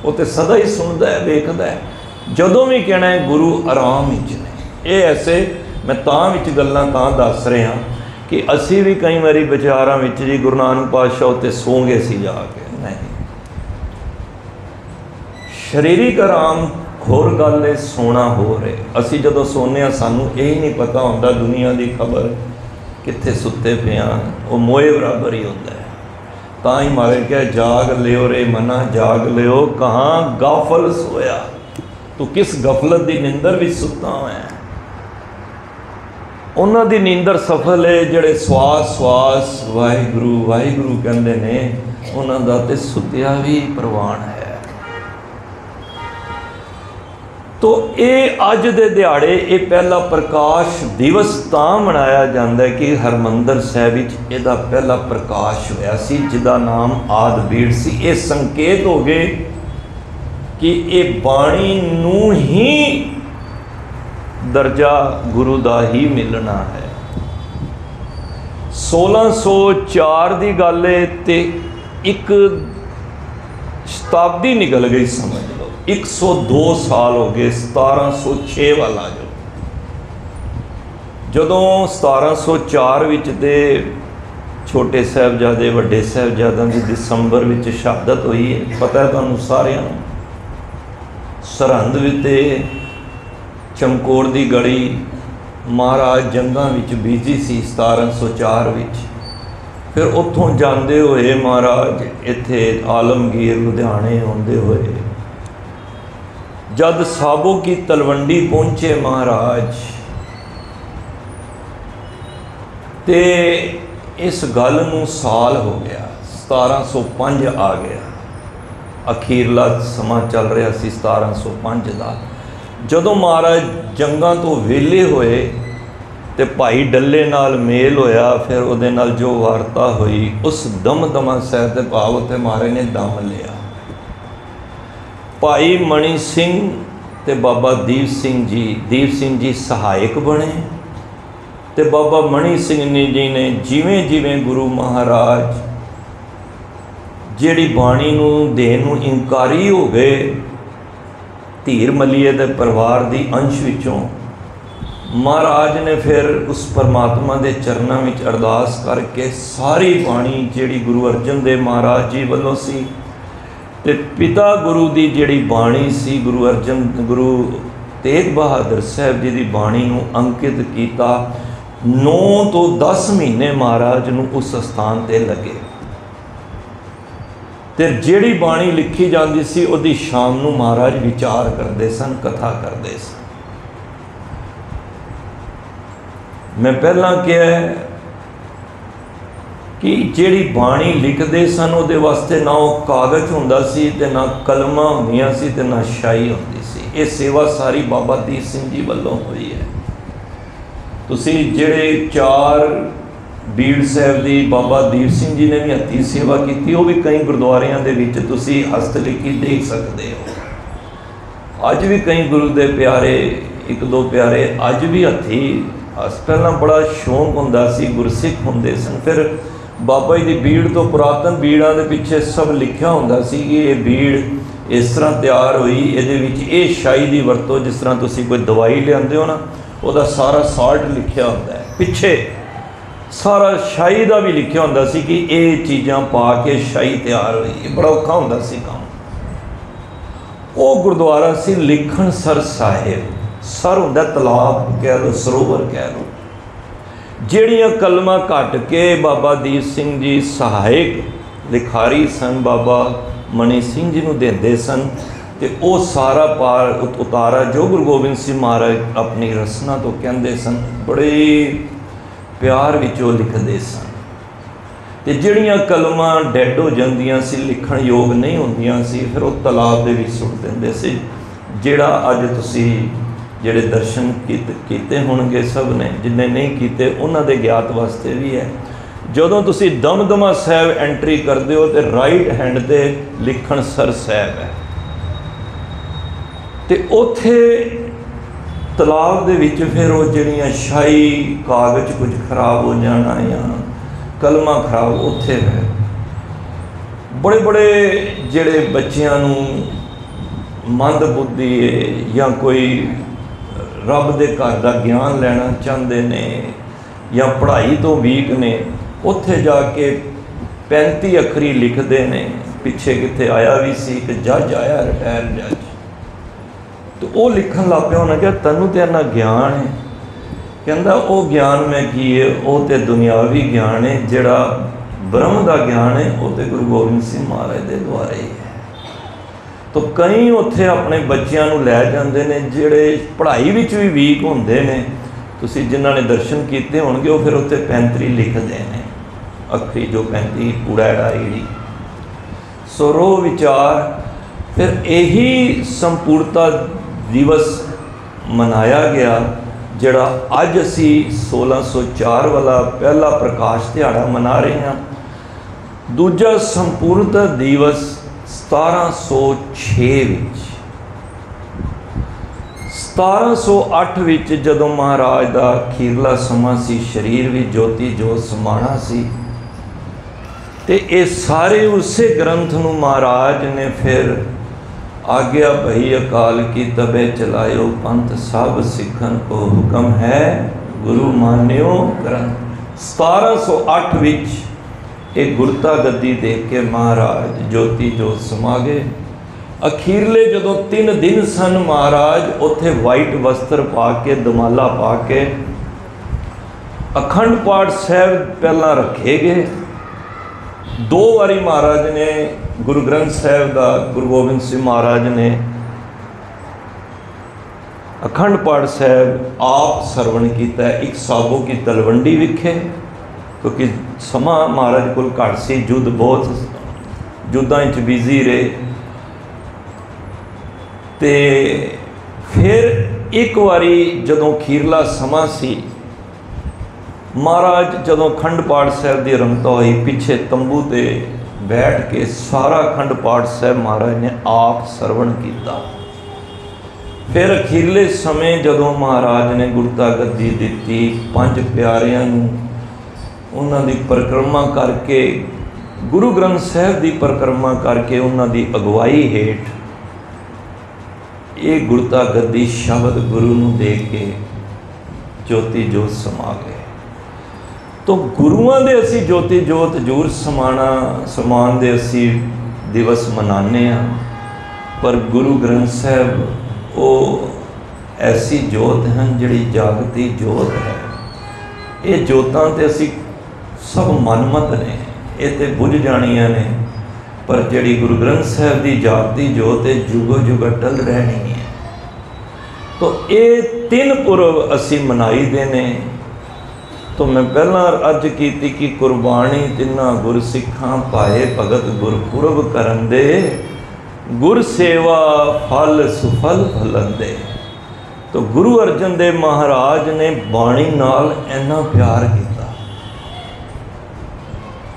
वो तो सदा ही सुनदा है, वेखदा है। जदों भी कहना है गुरु आराम विच ने। ये ऐसे मैं तां विच गल्लां तां दस रहा कि असी भी कई बारी विचारां विच जी गुरु नानक पातशाह उत्ते सो गए सी जाके। नहीं, शरीरिक आराम होर गल है, सोना हो रहे। असी जदों सोने सानू यही नहीं पता होंदा दुनिया की खबर कित्थे सुते पे हाँ, वो मोए बराबर ही होता है। तां ही मारे क्या जाग लियो रे मना जाग लियो, कहाँ गाफल सोया, तू किस गफलत की निंदर भी सुता हुआ है। उन्हां दी नींदर सफल है जिहड़े स्वास स्वास वाहिगुरु वाहिगुरु कहंदे ने, उन्हां दा ते सुत्या भी प्रवान है। तो ये अज दे दिहाड़े ये पहला प्रकाश दिवस तां मनाया जाता है कि हरमंदर साहिब विच इहदा पहला प्रकाश होया सी, जिहदा नाम आदि बीड़ सी। ये संकेत हो गए कि ये बाणी नूं ही दर्जा गुरु दा ही मिलना है। 1604 की गल है तो एक शताब्दी निकल गई, समझ लो 102 साल हो गए। 1706 वाला जदों 1704 विच दे छोटे साहबजादे वड्डे साहबजादों की दिसंबर विच शहादत हुई है, पता है तुहानूं सारिआं नूं। सरहंद विच चमकौर दी गढ़ी महाराज जंगां विच बीजी सी 1704 विच। फिर उत्थों जाते हुए महाराज इत्थे आलमगीर लुधियाने आउंदे हुए जद साबो की तलवंडी पहुँचे महाराज, ते इस गल नूं साल हो गया, 1705 आ गया। अखीरला समा चल रहा सी 1705 का। जदों महाराज जंगां तो वेले होए तो भाई डल्ले नाल मेल होया, फिर उहदे नाल जो वार्ता हुई उस दमदमा साहिब दे भाव उत्ते महाराज ने दम लिया। भाई मणि सिंह ते बाबा दीप सिंह जी सहायक बने, ते बाबा मणि सिंह जी ने जिवें जिवें गुरु महाराज जिहड़ी बाणी नूं देण नूं इंकारी हो गए, धीर मलीए दे परिवार दी अंश विचों महाराज ने फिर उस परमात्मा के चरणों में अरदास करके सारी बाणी जिहड़ी गुरु अर्जन देव महाराज जी वालों सी ते पिता गुरु की जिहड़ी बाणी सी गुरु तेग बहादुर साहब जी की बाणी नूं अंकित किया। 9 तो 10 महीने महाराज नूं उस स्थान ते लगे, ते जिहड़ी बाणी लिखी जाती सी उहदी शाम नूं महाराज विचार करते सन, कथा करते सन। मैं पहला कहा है कि जिहड़ी बाणी लिखते सन उहदे वास्ते ना वो कागज हुंदा सी ते ना कलमां हुंदियां सी ते ना शाही हुंदी सी। ये सेवा सारी बाबा दीप सिंह जी वल्लों हुई है। तुसी जिहड़े 4 बीड़ साहब की बाबा दीप सिंह जी ने भी हत्थी सेवा की, वो भी कई गुरुद्वारियां दे विच तुसी हस्तलिखी देख सकते हो। अज भी कई गुरु दे प्यारे, 1-2 प्यारे अज भी हत्थी, पहला बड़ा शौक हुंदा सी, गुरसिख हुंदे सन। फिर बाबा जी की बीड़ तो पुरातन बीड़ां दे पिछे सब लिखिया हुंदा सी कि ये बीड़ इस तरह तैयार हुई, इहदे विच ये शाही की वरतों, जिस तरह तुसी कोई दवाई लियाते हो ना, वह सारा साल्ट लिखिया होंदा है, पिछे सारा शाही का भी लिखिया होंदा सी कि ये चीज़ां पा के शाही तैयार हुई। बड़ा औखा होंदा सी काम। वो गुरुद्वारा सी लिखण सर साहिब, सर हुंदा तलाब कह लो, सरोवर कह लो। जिहड़ियां कलमां घट के बाबा दीप सिंह जी सहायक लिखारी सन, बाबा मनी सिंह जी नूं देंदे सन, ते वो सारा पार उतारा जो गुरु गोबिंद सिंह महाराज अपनी रसना तो कहते सन, बड़े प्यार विचों लिखते सन। ते जिहड़ियां कलमां डैड हो जांदियां सी, लिखण योग नहीं होंदियां सी, फिर वो तलाब दे विच सुट दिंदे सी। जिहड़ा अज तुसी जिहड़े दर्शन कीते होणगे सब ने, जिन्हें नहीं कीते उन्हां दे ज्ञात वास्ते भी है। जदों तुसी दमदमा साहब एंट्री करते हो तो राइट हैंड ते लिखण सर साहब है, तो उत्थे तलाब दे विच फिर वो जिहड़ियां शाही कागज कुछ खराब हो जाना या कलमा खराब उत्थे है। बड़े बड़े जिहड़े बच्चियां नूं मंद बुद्धि है या कोई रब दे घर दा ज्ञान लैना चाहते ने या पढ़ाई तो वीक ने, उत्थे जाके 35 अखरी लिखते ने। पिछे कितने आया भी सी कि जज आया, रिटायर जज, तो वो लिखन लग पिया। उन्हें कहा तैनूं तो इन्ना ज्ञान है? कहंदा वो ज्ञान मैं की है, वो तो दुनियावी ज्ञान है, जिहड़ा ब्रह्म का ज्ञान है वो तो गुरु गोबिंद सिंह महाराज के द्वारे ही है। तो कई उत्थे अपने बच्चों को लै जाते हैं जिहड़े पढ़ाई विच भी वीक होंदे ने। तुसीं जिन्हां ने दर्शन कीते होणगे वो फिर उत्थे 35 लिखते हैं अखरी, जो 35 कूड़ा ईड़ी। सो रो विचार फिर यही संपूर्णता दिवस मनाया गया, जिहड़ा अज असी 1604 वाला पहला प्रकाश दिहाड़ा मना रहे हैं। दूजा संपूर्णता दिवस 1706 विच 1708 विच जदों महाराज का अखीरला समा सी, शरीर भी ज्योति जोत समाना सी, ते ये सारे उसे ग्रंथ नूं महाराज ने फिर आज्ञा भई अकाल की तबे चलायो पंथ, सब सिखन को हुक्म है गुरु मान्यो ग्रंथ। 1708 विच एक गुरता गद्दी देख के महाराज ज्योति जोत समा गए। अखीरले जदों 3 दिन सन, महाराज उत्थे वाइट वस्त्र पा के, दमाला पा के अखंड पाठ साहब पहला रखे गए। 2 बारी महाराज ने गुरु ग्रंथ साहब का, गुरु गोबिंद सिंह महाराज ने अखंड पाठ साहब आप सरवण किया। एक साबो की तलवंडी विखे, क्योंकि समा महाराज कोल घट सी, युद्ध बहुत युद्धां च बिजी रहे। ते फिर एक बारी जदों खीरला समा सी, महाराज जदों अखंड पाठ साहब की रंगता हुई, पिछे तंबू ते बैठ के सारा अखंड पाठ साहब महाराज ने आप सरवण किया। फिर अखीरले समय जदों महाराज ने गुरता गद्दी दी, 5 प्यारियां उन्हां दी परिक्रमा करके, गुरु ग्रंथ साहब की परिक्रमा करके उन्हां दी अगवाई हेठ ये गुरता गद्दी शब्द गुरु नूं दे के ज्योति जोत समा गए। तो गुरुआं दे असी ज्योति जोत जरूर समान दे असी दिवस मनाने हैं, पर गुरु ग्रंथ साहब वो ऐसी जोत हैं जिहड़ी जागती जोत है। ये जोतां ते असी सब मनमत ने, ये तो बुझ जानियां ने, पर जिहड़ी गुरु ग्रंथ साहब की जागती जोत है जुगो जुग अटल रहनी है। तो ये 3 पुरब असी मनाई दे ने। तो मैं पहला अर्ज की कि कुर्बानी तिना गुर सिखां पाए भगत गुरपुरब करन दे, गुर सेवा फल सुफल फलंदे। तो गुरु अर्जन देव महाराज ने बाणी नाल इन्ना प्यार किया।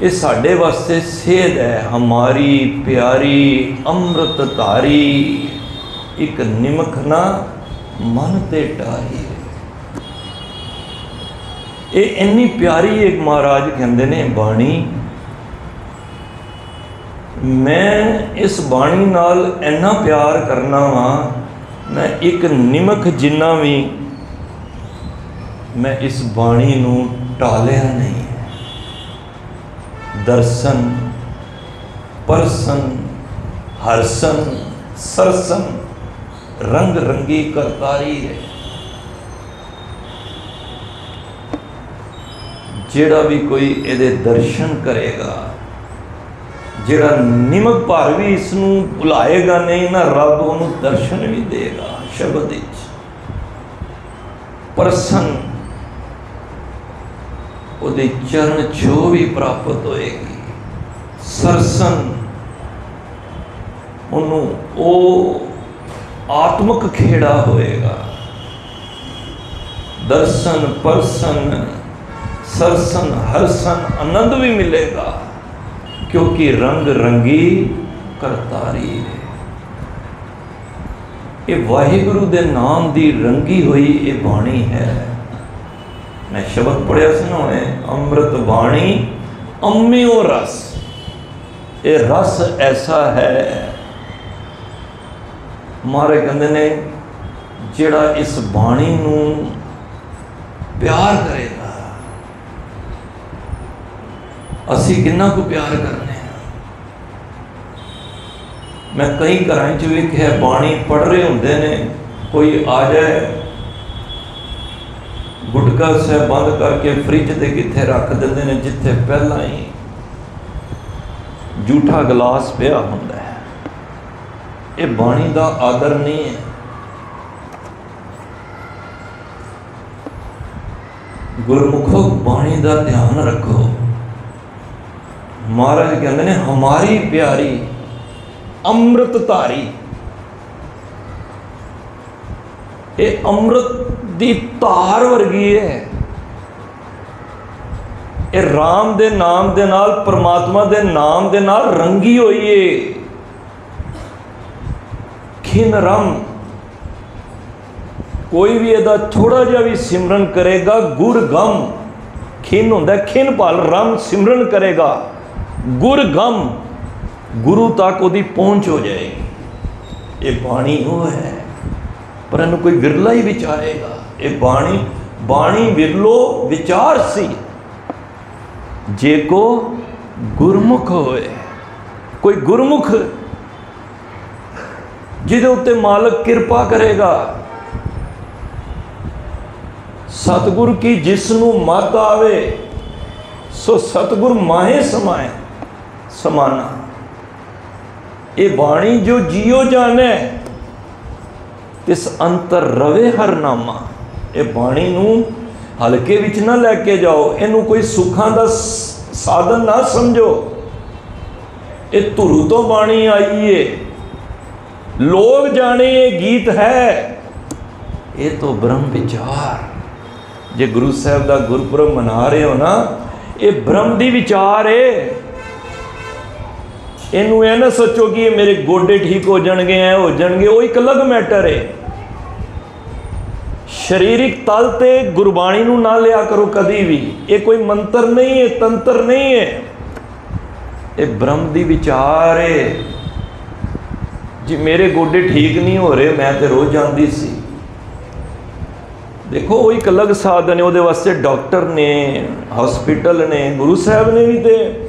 ये साढ़े वास्ते सेध है, हमारी प्यारी अमृत धारी, एक निमख ना मन ते टारी। ये इन्नी प्यारी एक महाराज कहते ने बाणी। मैं इस बाणी नाल इन्ना प्यार करना वा, मैं एक निमख जिन्ना भी मैं इस बाणी नू टालिया नहीं है। दर्शन परसन हरसन सरसन रंग रंगी करतारी है। जेड़ा भी कोई इहदे दर्शन करेगा, जेड़ा निमक भर भी इसनू भुलाएगा नहीं ना, रब उन्होंने दर्शन भी देगा। शब्द प्रसन्न उहदे चरण छो भी प्राप्त होएगी। सरसन उन्होंने ओ आत्मक खेड़ा होएगा। दर्शन परसन सरसन हरसन आनंद भी मिलेगा, क्योंकि रंग रंगी करतारी है। ये वाहिगुरु दे नाम दी रंगी हुई ये बाणी है। मैं शब्द पढ़िया सुना हुए, अमृत बाणी अम्यो रस। ये रस ऐसा है, मारे कहते ने जेड़ा इस बाणी नू प्यार करेगा। असी किन्ना को प्यार करने हैं। मैं कई घर च वेख्या बाणी पढ़ रहे होंदे ने, कोई आ जाए गुटका साहब बंद करके फ्रिज ते किथे रख देंदे ने, जिथे पहला ही जूठा गिलास पिया हुंदा है। ये बाणी दा आदर नहीं है। गुरमुखो बाणी दा ध्यान रखो। महाराज कहते हैं हमारी प्यारी अमृत धारी। ये अमृत दी धार वर्गी है। ये राम दे नाम दे नाल, परमात्मा दे नाम दे नाल रंगी हुई है। खिन रम, कोई भी इहदा थोड़ा जा भी सिमरन करेगा, गुर गम। खिन होंदा खिन पाल, रम सिमरन करेगा, गुर गम गुरु तक उसकी पहुँच हो जाएगी। ये बाणी वो है, पर इन्हू कोई विरला ही विचारेगा। ये बाणी बाणी विरलो विचार सी, जे को गुरमुख होए। कोई गुरमुख जिदे उत्ते मालक कृपा करेगा, सतगुर की जिसनू मत आवे सो सतगुर माहे समाए समाना। ये बाणी जो जियो जाने तिस अंतर रवे हर नामा। ये बाणी नू हल्के विच ना लैके जाओ, इनू कोई सुखां दा साधन ना समझो। ये धुरु तो बाणी आई है, लोग जाने ये गीत है। ये तो ब्रह्म विचार। जे गुरु साहब दा गुरपुरब मना रहे हो ना, ये ब्रह्म दी विचार है। इनू ऐ ना सोचो कि ये मेरे गोडे ठीक हो जाएंगे, हो जाएंगे, वो एक अलग मैटर है। शरीरिक तल ते गुरबाणी नू ना लिया करो कभी भी। ये कोई मंत्र नहीं है, तंत्र नहीं है, ये ब्रह्म दी विचार है। जी मेरे गोडे ठीक नहीं हो रहे, मैं तो रोज जाती सी। देखो वो एक अलग साधन है, वो वास्ते डॉक्टर ने, हॉस्पिटल ने, गुरु साहब ने भी तो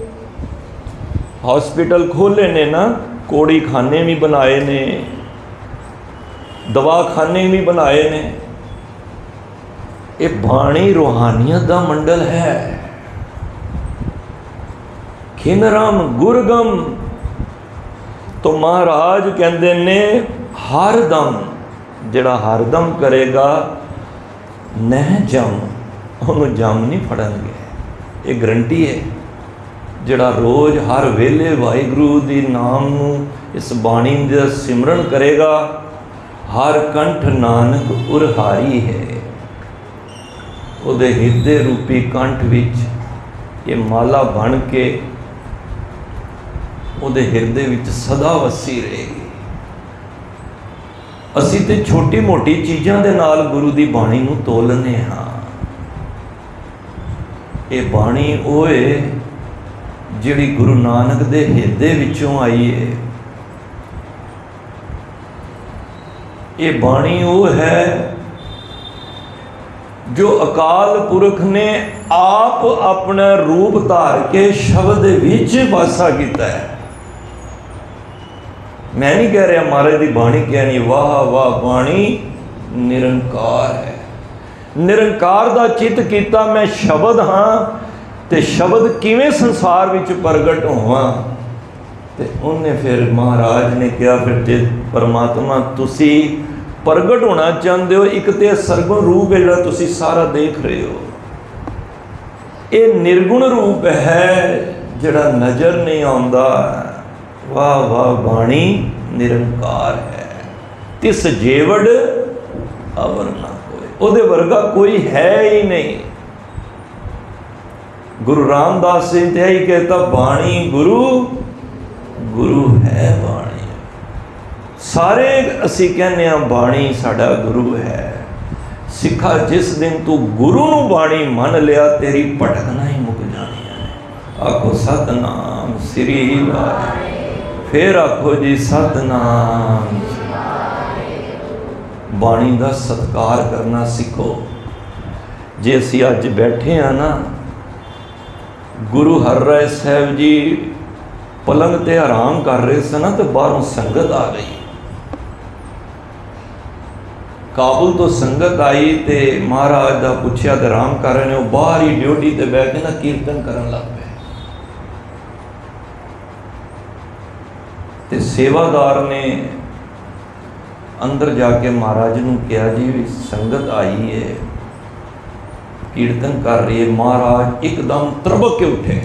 हॉस्पिटल खोले ने ना, कोड़ी खाने भी बनाए ने, दवाखाने भी बनाए ने। ये बाणी रूहानियत का मंडल है। खिनराम गुरगम तो महाराज कहते ने हरदम, जड़ा हरदम करेगा नह जम, ਉਹਨੂੰ ਜੰਮ ਨਹੀਂ ਫੜਨਗੇ। ਇਹ ਗਰੰਟੀ ਹੈ। ਜਿਹੜਾ ਰੋਜ਼ ਹਰ ਵੇਲੇ ਵਾਹਿਗੁਰੂ ਦੀ ਨਾਮ ਨੂੰ, ਇਸ ਬਾਣੀ ਦਾ ਸਿਮਰਨ ਕਰੇਗਾ, ਹਰ ਕੰਠ ਨਾਨਕ ਉਰਹਾਰੀ ਹੈ। ਉਹਦੇ ਹਿਰਦੇ ਰੂਪੀ ਕੰਠ ਵਿੱਚ ਇਹ ਮਾਲਾ ਬਣ ਕੇ ਉਹਦੇ ਹਿਰਦੇ ਵਿੱਚ ਸਦਾ ਵਸੀ ਰਹੇਗੀ। ਅਸੀਂ ਤੇ ਛੋਟੀ ਮੋਟੀ ਚੀਜ਼ਾਂ ਦੇ ਨਾਲ ਗੁਰੂ ਦੀ ਬਾਣੀ ਨੂੰ ਤੋਲਨੇ ਹਾਂ। ਇਹ ਬਾਣੀ ਉਹ ਹੈ ਜਿਹੜੀ ਗੁਰੂ ਨਾਨਕ ਦੇ ਹਿਰਦੇ ਵਿੱਚੋਂ ਆਈ ਹੈ। ਇਹ ਬਾਣੀ ਉਹ ਹੈ ਜੋ ਅਕਾਲ ਪੁਰਖ ਨੇ ਆਪ ਆਪਣਾ ਰੂਪ ਧਾਰ ਕੇ ਸ਼ਬਦ ਦੇ ਵਿੱਚ ਵਾਸਾ ਕੀਤਾ ਹੈ। मैं नहीं कह रहा महाराज की बाणी क्या नहीं, वाह वाह बाणी निरंकार है। निरंकार का चित किया मैं शब्द हाँ, तो शब्द किवें संसार विच प्रगट होवां। ते उन्हें फिर महाराज ने कहा फिर जे परमात्मा तुसी प्रगट होना चाहते हो, एक तो सरगुण रूप है जिहड़ा तुसी सारा देख रहे हो, ये निर्गुण रूप है जिहड़ा नज़र नहीं आउंदा। वाह वाह बाणी निरंकार है, तिस जेवड़ अवर ना कोई, उहदे वर्गा कोई है ही नहीं। गुरु रामदास जी तो यही कहता बाणी गुरु, गुरु है बाणी। सारे असी कहने बाणी साडा गुरु है। सिखा जिस दिन तू गुरु नूं बाणी मन लिया, तेरी भटकना ही मुक जानी है। आखो सतनाम श्री वाहिगुरू, फिर आखो जी सतनाम। बाणी का सत्कार करना सीखो। जे असी अज बैठे हाँ ना, गुरु हरराय साहब जी पलंग ते आराम कर रहे सन ना, तो बाहरों संगत आ गई। काबुल तो संगत आई तो महाराज का पूछया तो आराम कर रहे हैं, वो बाहर ही ड्यूटी ते बैठ के ना कीर्तन करन लग पे। ते सेवादार ने अंदर जाके महाराज नूं कहा जी भी संगत आई है, कीर्तन कर रही है। महाराज एकदम त्रबक के उठे।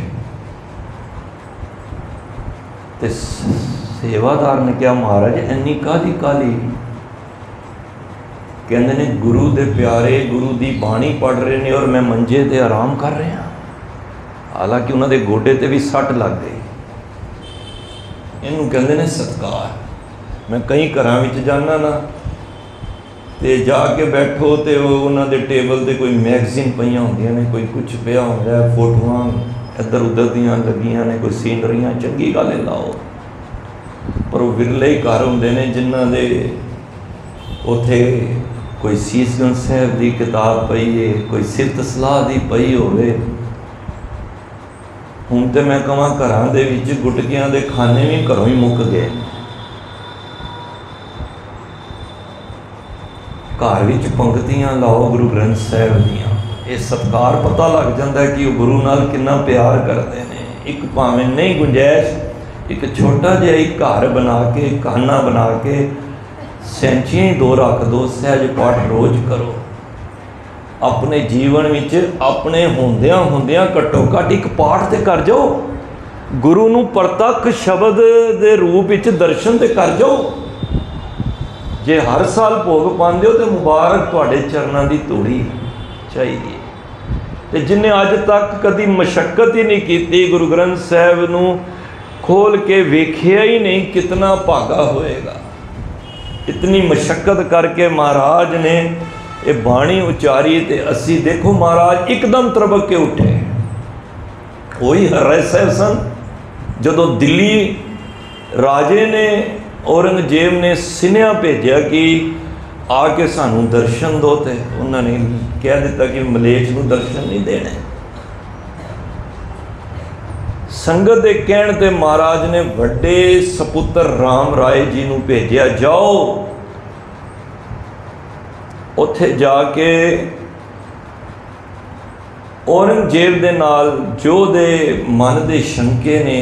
ते सेवादार ने कहा महाराज इन्नी काली काली? कहते ने गुरु दे प्यारे गुरु दी बाणी पढ़ रहे ने और मैं मंजे ते आराम कर रहा। हालांकि उन्होंने गोडे ते भी सट लग गई। इनू कहते ने सत्कार। मैं कई घरां विच जाना ना, तो जाके बैठो तो उन्होंने टेबल ते कोई मैगजीन पईयां होंदियां ने, कोई कुछ पिया होंदा है, फोटोआं इधर उधर दियां लगियां ने, कोई सीनरियां, चंगी गल लाओ। पर वो विरले ही घर होंदे ने जिन्हां दे उत्थे कोई सीसगंज साहब की किताब पई है, कोई सिरत सलाह की पई होवे। हुण तो मैं कहां घरां दे विच गुटकियां दे खाने भी घरों ही मुक गए। घर विच पंक्तियां लाओ गुरु ग्रंथ साहब दियां, ये सत्कार पता लग जाता है कि वो गुरु नाल कितना प्यार करते हैं। एक भावें नहीं गुंजाइश, एक छोटा जिहा ही घर बना के, खाना बना के सैंचियां ही 2 रख दो, सहज पाठ रोज करो। अपने जीवन विच अपने होंदियां होंदियां घट्टो घट्ट एक पाठ ते कर जाओ। गुरु नूं प्रतख शब्द दे रूप विच दर्शन ते कर जाओ। जे हर साल भोग पाते हो तो मुबारक तुहाडे चरनां दी धूड़ी चाहिए। ते जिन्हें अज तक कभी मशक्कत ही नहीं की, गुरु ग्रंथ साहब नूं खोल के वेखिया ही नहीं, कितना भागा होएगा। इतनी मशक्कत करके महाराज ने ये बाणी उचारी, ते असी देखो महाराज एकदम त्रबक के उठे। वही हरराय साहब सन जदों दिल्ली राजे ने, औरंगजेब ने सिन्हा भेजा कि आके सानू दर्शन दो, तो उन्होंने कह दिता कि मलेच नूं दर्शन नहीं देने। संगत के कहण ते महाराज ने वड्डे सपुत्र राम राय जी नूं भेजिया, जाओ उत्थे जाके औरंगजेब दे नाल जो दे मन दे शंके ने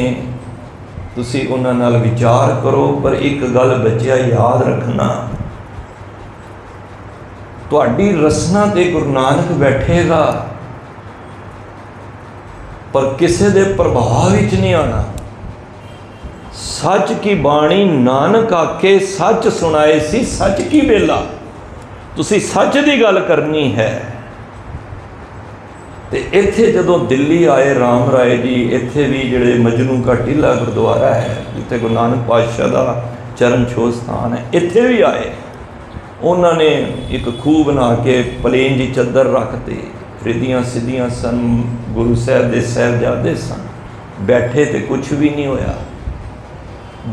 तुसी उन्हां नाल विचार करो। पर एक गल बच्चिया याद रखना, तुहाडी रसना ते गुरु नानक बैठेगा, पर किसी दे प्रभाव विच नहीं आना। सच की बाणी नानक आके सच सुनाए सी सच की बेला, तुसी सच की गल करनी है। तो इत्थे जदों दिल्ली आए राम राय जी, इत्थे भी जिहड़े मजनू का टीला गुरुद्वारा है जिथे गुरु नानक पातशाह का चरण छो स्थान है, इत्थे भी आए। उन्होंने एक खूह बना के प्लेन जी चद्दर रखती, रिधियाँ सीधियाँ सन, गुरु साहब दे साहिबजादे सन, बैठे तो कुछ भी नहीं होया।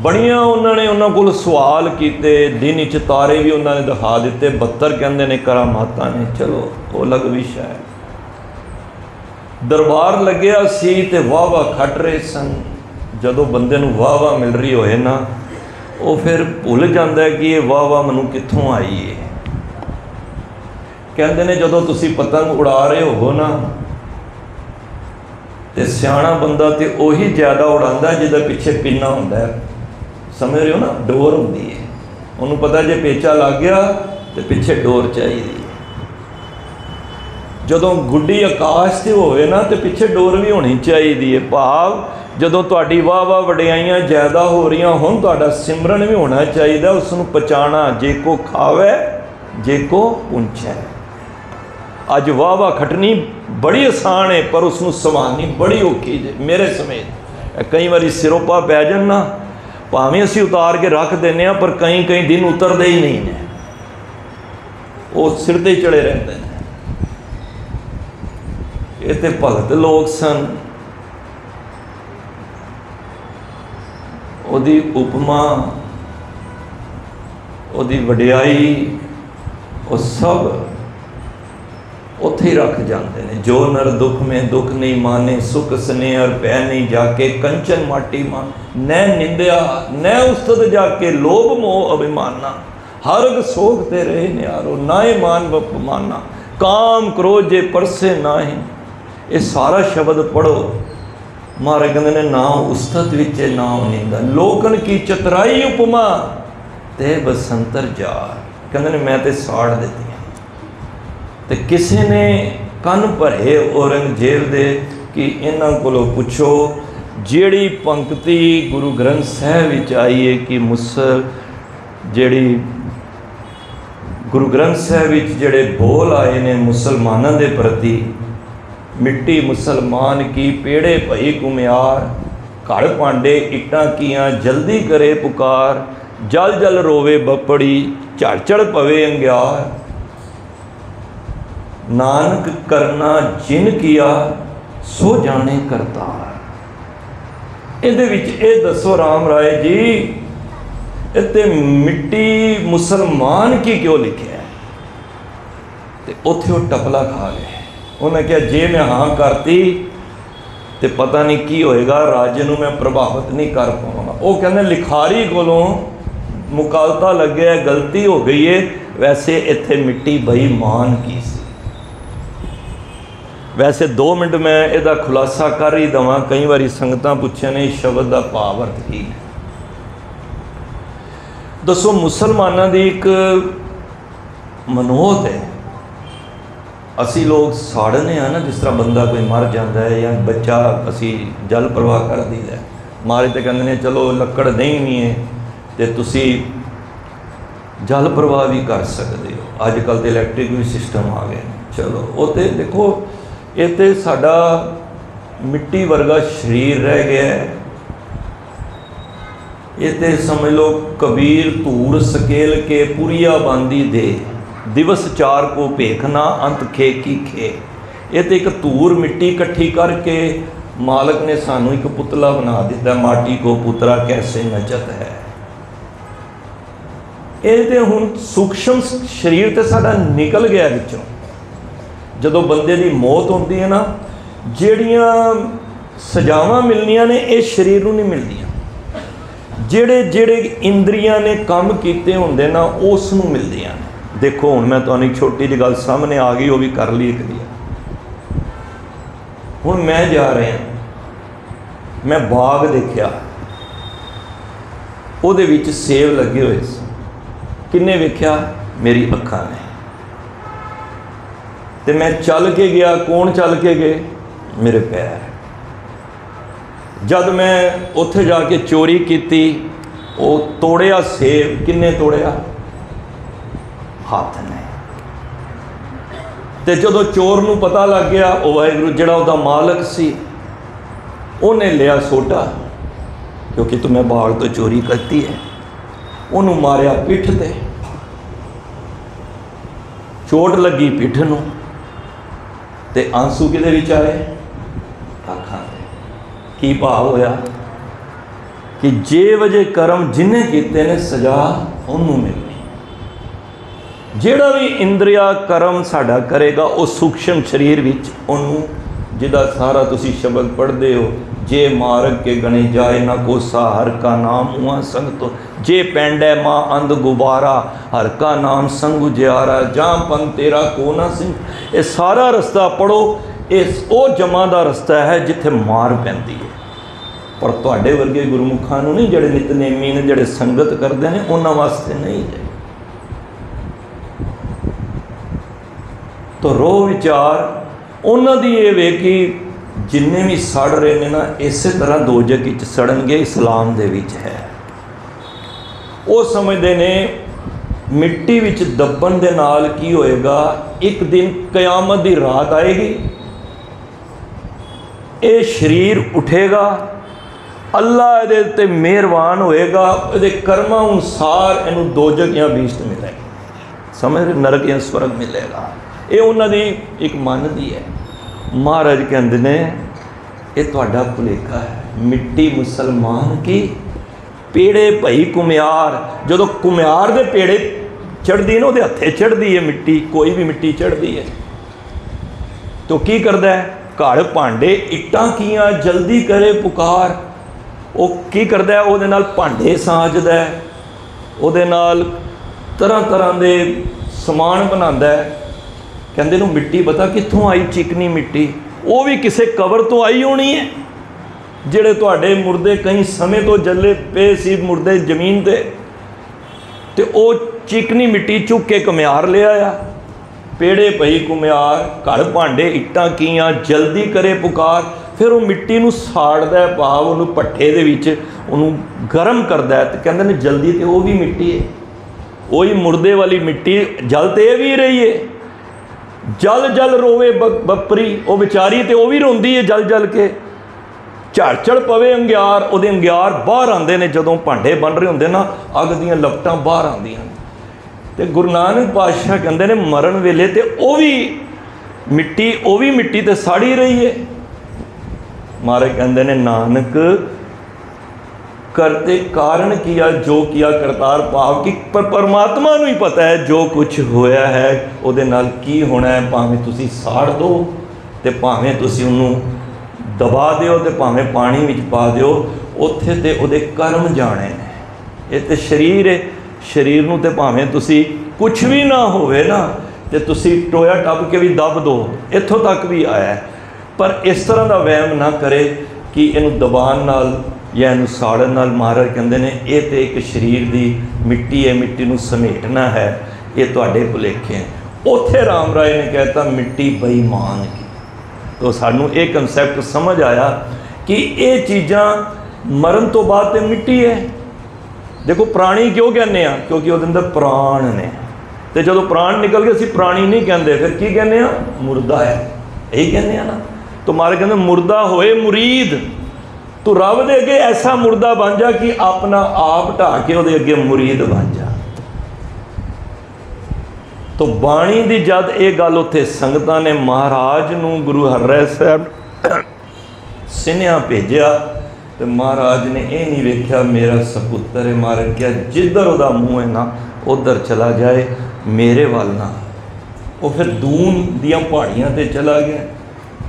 बड़िया उन्होंने उन्होंने को सवाल किए, दिन च तारे भी उन्होंने दिखा दिते, 72 कहते हैं करामातां ने। चलो वो अलग विषय है। दरबार लग्या सी ते वाह वाह खट रहे सन। जदों बंदे नूं वाह वाह मिल रही होए ना, वो फिर भुल जाता है कि ये वाह वाह मैनूं कित्थों आई है। कहते हैं जदों तुसी पतंग उड़ा रहे हो ना, तो सियाणा बंदा तो उही ज़्यादा उड़ाता जिहदा पिछे पिन्ना हुंदा है, समझ रहे हो ना, डोर होंदी है। उन्होंने पता जे पेचा लग गया तो पिछे डोर चाहिए। जदों गुड्डी आकाश से होवे ना तो पिछे डोर भी होनी चाहिए। भाव जदों तुहाडी वाह वाह वडियाइयां ज़्यादा हो रही हुण तुहाडा सिमरन भी होना चाहिए, उसनूं पचाना, जे को खावे जे को पूछे। अज वाह वाह खटनी बड़ी आसान है, पर उसनूं संभालनी बड़ी औखी जे। मेरे समेत कई बार सिरों पा पै जाण ना, भावें असीं उतार के रख देने, पर कई कई दिन उतरते ही नहीं ने, वो सिर ते चढ़े रहते हैं। ये तो भगत लोग सन। उहदी उपमा, उहदी वडियाई, वो सब उत्थे ही रख जाते हैं। जो नर दुख में दुख नहीं माने, सुख स्नेह और पै नहीं जाके, कंचन माटी मान न निंदया न उस्तद जाके, लोभ मोह अभिमाना, हरग सोखते रहे न्यारो, नाए मान बपमाना, काम क्रोध जे परसे नाहि। ये सारा शब्द पढ़ो। महाराज कहते ने ना उस्तत विच ना निंदा, लोकन की चतराई उपमा ते बसंतर जार। कहते ने मैं तो साड़ देती। तो किसी ने कन भरे औरंगजेब दे कि इन्हां कोलों पुछो, जिहड़ी पंक्ति गुरु ग्रंथ साहिब विच आई है कि मुसल जिहड़ी गुरु ग्रंथ साहिब विच जिहड़े बोल आए ने मुसलमानों के प्रति, मिट्टी मुसलमान की पेड़े भई कुम्यार, घर पांडे इट्टां कियां जल्दी करे पुकार, जल जल रोवे बपड़ी झड़ झड़ पवे अंग्यार, नानक करना जिन किया सो जाने करतार। इहदे विच ये दसो राम राय जी, इत्ते मिट्टी मुसलमान की क्यों लिखे है? तो उत्थे वो टपला खा गए। उन्हें कहा जे मैं हाँ करती तो पता नहीं की होएगा, राज्य नूं मैं प्रभावित नहीं कर पाऊँगा। वो कहते लिखारी कोलों मुकालता लगे, गलती हो गई है, वैसे इत्थे मिट्टी बेईमान की सी। वैसे 2 मिनट मैं इसका खुलासा कर ही देवां। कई बार संगतां पुछे ने शब्द का भाव अर्थ की है। दसो मुसलमानों की एक मनोत है, असी लोग साड़ने हैं ना, जिस तरह बंदा कोई मर जाता है या बच्चा असी जल प्रवाह कर दी है। मारे तो कहते हैं चलो लकड़ नहीं है तो तुसी जल प्रवाह भी कर सकते हो। अजकल तो इलैक्ट्रिक भी सिस्टम आ गए। चलो वो तो देखो, ये तो साडा मिट्टी वर्गा शरीर रह गया है। ये तो समझ लो कबीर धूड़ सकेल के पुरिया बांधी दे, दिवस 4 को भेखना अंत खे की खे। ये तो एक धूर मिट्टी इकट्ठी करके मालक ने सानू एक पुतला बना दिता, माटी को पुतला कैसे नचत है। ये तो हुण सूक्ष्म शरीर तो साडा निकल गया विचों। जदों बंदे की मौत होती है ना, जिहड़ियां सजावां मिलनियां ने इस शरीर नूं नहीं मिलदियां। जिहड़े जिहड़े इंद्रियां ने काम कीते हुंदे ना, उस नूं मिलदियां ने। देखो हुण मैं तुहानूं छोटी जी गल सामने आ गई, वो भी कर ली क्लियर। हुण मैं जा रहा, मैं बाग देखा, उहदे विच सेब लगे हुए सन। किन्ने वेख्या? मेरी अखां ने। तो मैं चल के गया, कौन चल के गए? मेरे पैर। जद मैं उत्थे जाके चोरी की, वो तोड़िया सेब, किन्ने तोड़िया? हथ ने। ते जदों चोर नूं पता लग गया, वो वाहिगुरू जिहड़ा उहदा मालक सी, उन्हें लिया सोटा, क्योंकि तुम्हें बाग तो चोरी करती है, उन्होंने मारिया पिठ ते, चोट लगी पिठ नूं, ते आंसू किहदे विच आए? अखां ते। की भाव होया कि जे वजे कर्म जिन्हें कीते ने सजा उन्होंने मिलनी। जिहड़ा भी इंद्रिया कर्म साडा करेगा वो सूक्ष्म शरीर विच उन्होंने, जिहदा सारा तुसी शब्द पढ़ते हो, जे मार्ग के गणे जाए ना कोसा, हर का नाम हुआ संग तो, जे पैंडै माँ अंध गुबारा, हर का नाम संग उजियारा, जहाँ पन तेरा को ना सिंह। ये सारा रस्ता पढ़ो, इस वो जमा का रस्ता है जिथे मार पैंदी है। पर तुहाडे वर्गे गुरमुखां नूं नहीं, जिहड़े नितनेमी ने, जिहड़े संगत करते हैं, उन्हां वास्ते नहीं है। तो रो विचार उन्हां दी ये वे कि जिन्ने भी सड़ रहे हैं ना, इस तरह दोजक विच सड़नगे, इस्लाम दे विच है। वो समझते ने मिट्टी विच दबन दे नाल की होएगा, एक दिन कयामत दी रात आएगी, ये शरीर उठेगा, अल्लाह इहदे ते मेहरबान होएगा, इहदे कर्मां अनुसार इहनूं दोजक या बीस्ट मिलेगा, समझ रहे, नरक या स्वर्ग मिलेगा। ये उन्हां दी एक मन दी है। महाराज कहते ने ये तुहाडा भुलेखा है, मिट्टी मुसलमान की पेड़े भई कुम्यार। जदों कुम्यार दे पेड़े चढ़दी है ना, उहदे हत्थे चढ़दी है मिट्टी, कोई भी मिट्टी चढ़दी है, तो की करदा है? घड़ भांडे इट्टां कीआं जल्दी करे पुकार। वो की करदा है? उहदे नाल भांडे साजदा है, उहदे नाल तरह तरह दे समान बनांदा है। कहंदे नूं मिट्टी पता कित्थों आई? चिकनी मिट्टी, वो भी किसी कबर तो आई होनी है, जिहड़े तुहाडे मुर्दे कई समय तो जले पे सी मुर्दे जमीन ते वो चिकनी मिट्टी चुक के कुम्यार ले आया। पेड़े पई कुम्यार, घड़ भांडे इट्टां कीआं जल्दी करे पुकार। फिर वो मिट्टी नूं साड़दा है, भाव उहनूं भट्ठे दे विच उहनूं गर्म करदा है, ते कहंदे ने जल्दी ते वो भी मिट्टी है, वही मुर्दे वाली मिट्टी, जल तो ये भी रही है। जल जल रोवे बपरी, वो बेचारी तो वह भी रोंदी है जल जल के। झाड़ पवे अंग्यार, उहदे अंग्यार बाहर आते हैं, जदों भांडे बन रहे होंदे ना, अग दीयां लपटां बाहर आंदियां। ते गुरु नानक पातशाह कहंदे ने मरण वेले ते वो भी मिट्टी ते सड़ ही रही है। महाराज कहंदे ने नानक करते कारण किया जो किया करतार, भाव कि पर परमात्मा नूं ही पता है जो कुछ होया है उहदे नाल की होना है। भावें तुसी साड़ दो ते भावें तुसी उहनूं दबा दिओ ते भावें पानी विच पा दिओ, उत्थे ते उहदे कर्म जाने ने। ये ते शरीर है, शरीर नूं ते भावें तुसी कुछ भी ना होवे ना ते तुसी टोया टप के भी दब दो, इत्थों तक भी आया है। पर इस तरह का वहम ना करे कि इहनूं दबान नाल या इनू साड़न नाल। महाराज कहते हैं ये तो एक शरीर की मिट्टी है, मिट्टी नूं समेटना है, ये तुहाडे भुलेखे हैं। उत्थे राम राय ने कहता मिट्टी बेईमान की। तो सानू ये कंसैप्ट समझ आया कि ये चीज़ां मरण तो बाद तो मिट्टी है। देखो प्राणी क्यों कहने आ, क्योंकि वो अंदर प्राण ने, तो जो प्राण निकल गए असीं प्राणी नहीं कहते, फिर की कहने आ? मुर्दा है, यही कहने आ ना। तो महाराज कहते मुर्दा होए मुरीद, तू रब दे अगे ऐसा मुर्दा बन जा कि अपना आप ढा के उहदे अगे मुरीद बन जा। तो बाणी दी जद ये गल उत्थे संगतां ने महाराज नूं गुरु हरराय साहब सिन्हा भेजिया, तो महाराज ने यह नहीं वेख्या मेरा सपुत्र है। महाराज क्या जिधर उहदा मूँह है ना उधर चला जाए, मेरे वाल ना। वो फिर दून दियां पहाड़ियां ते चला गया,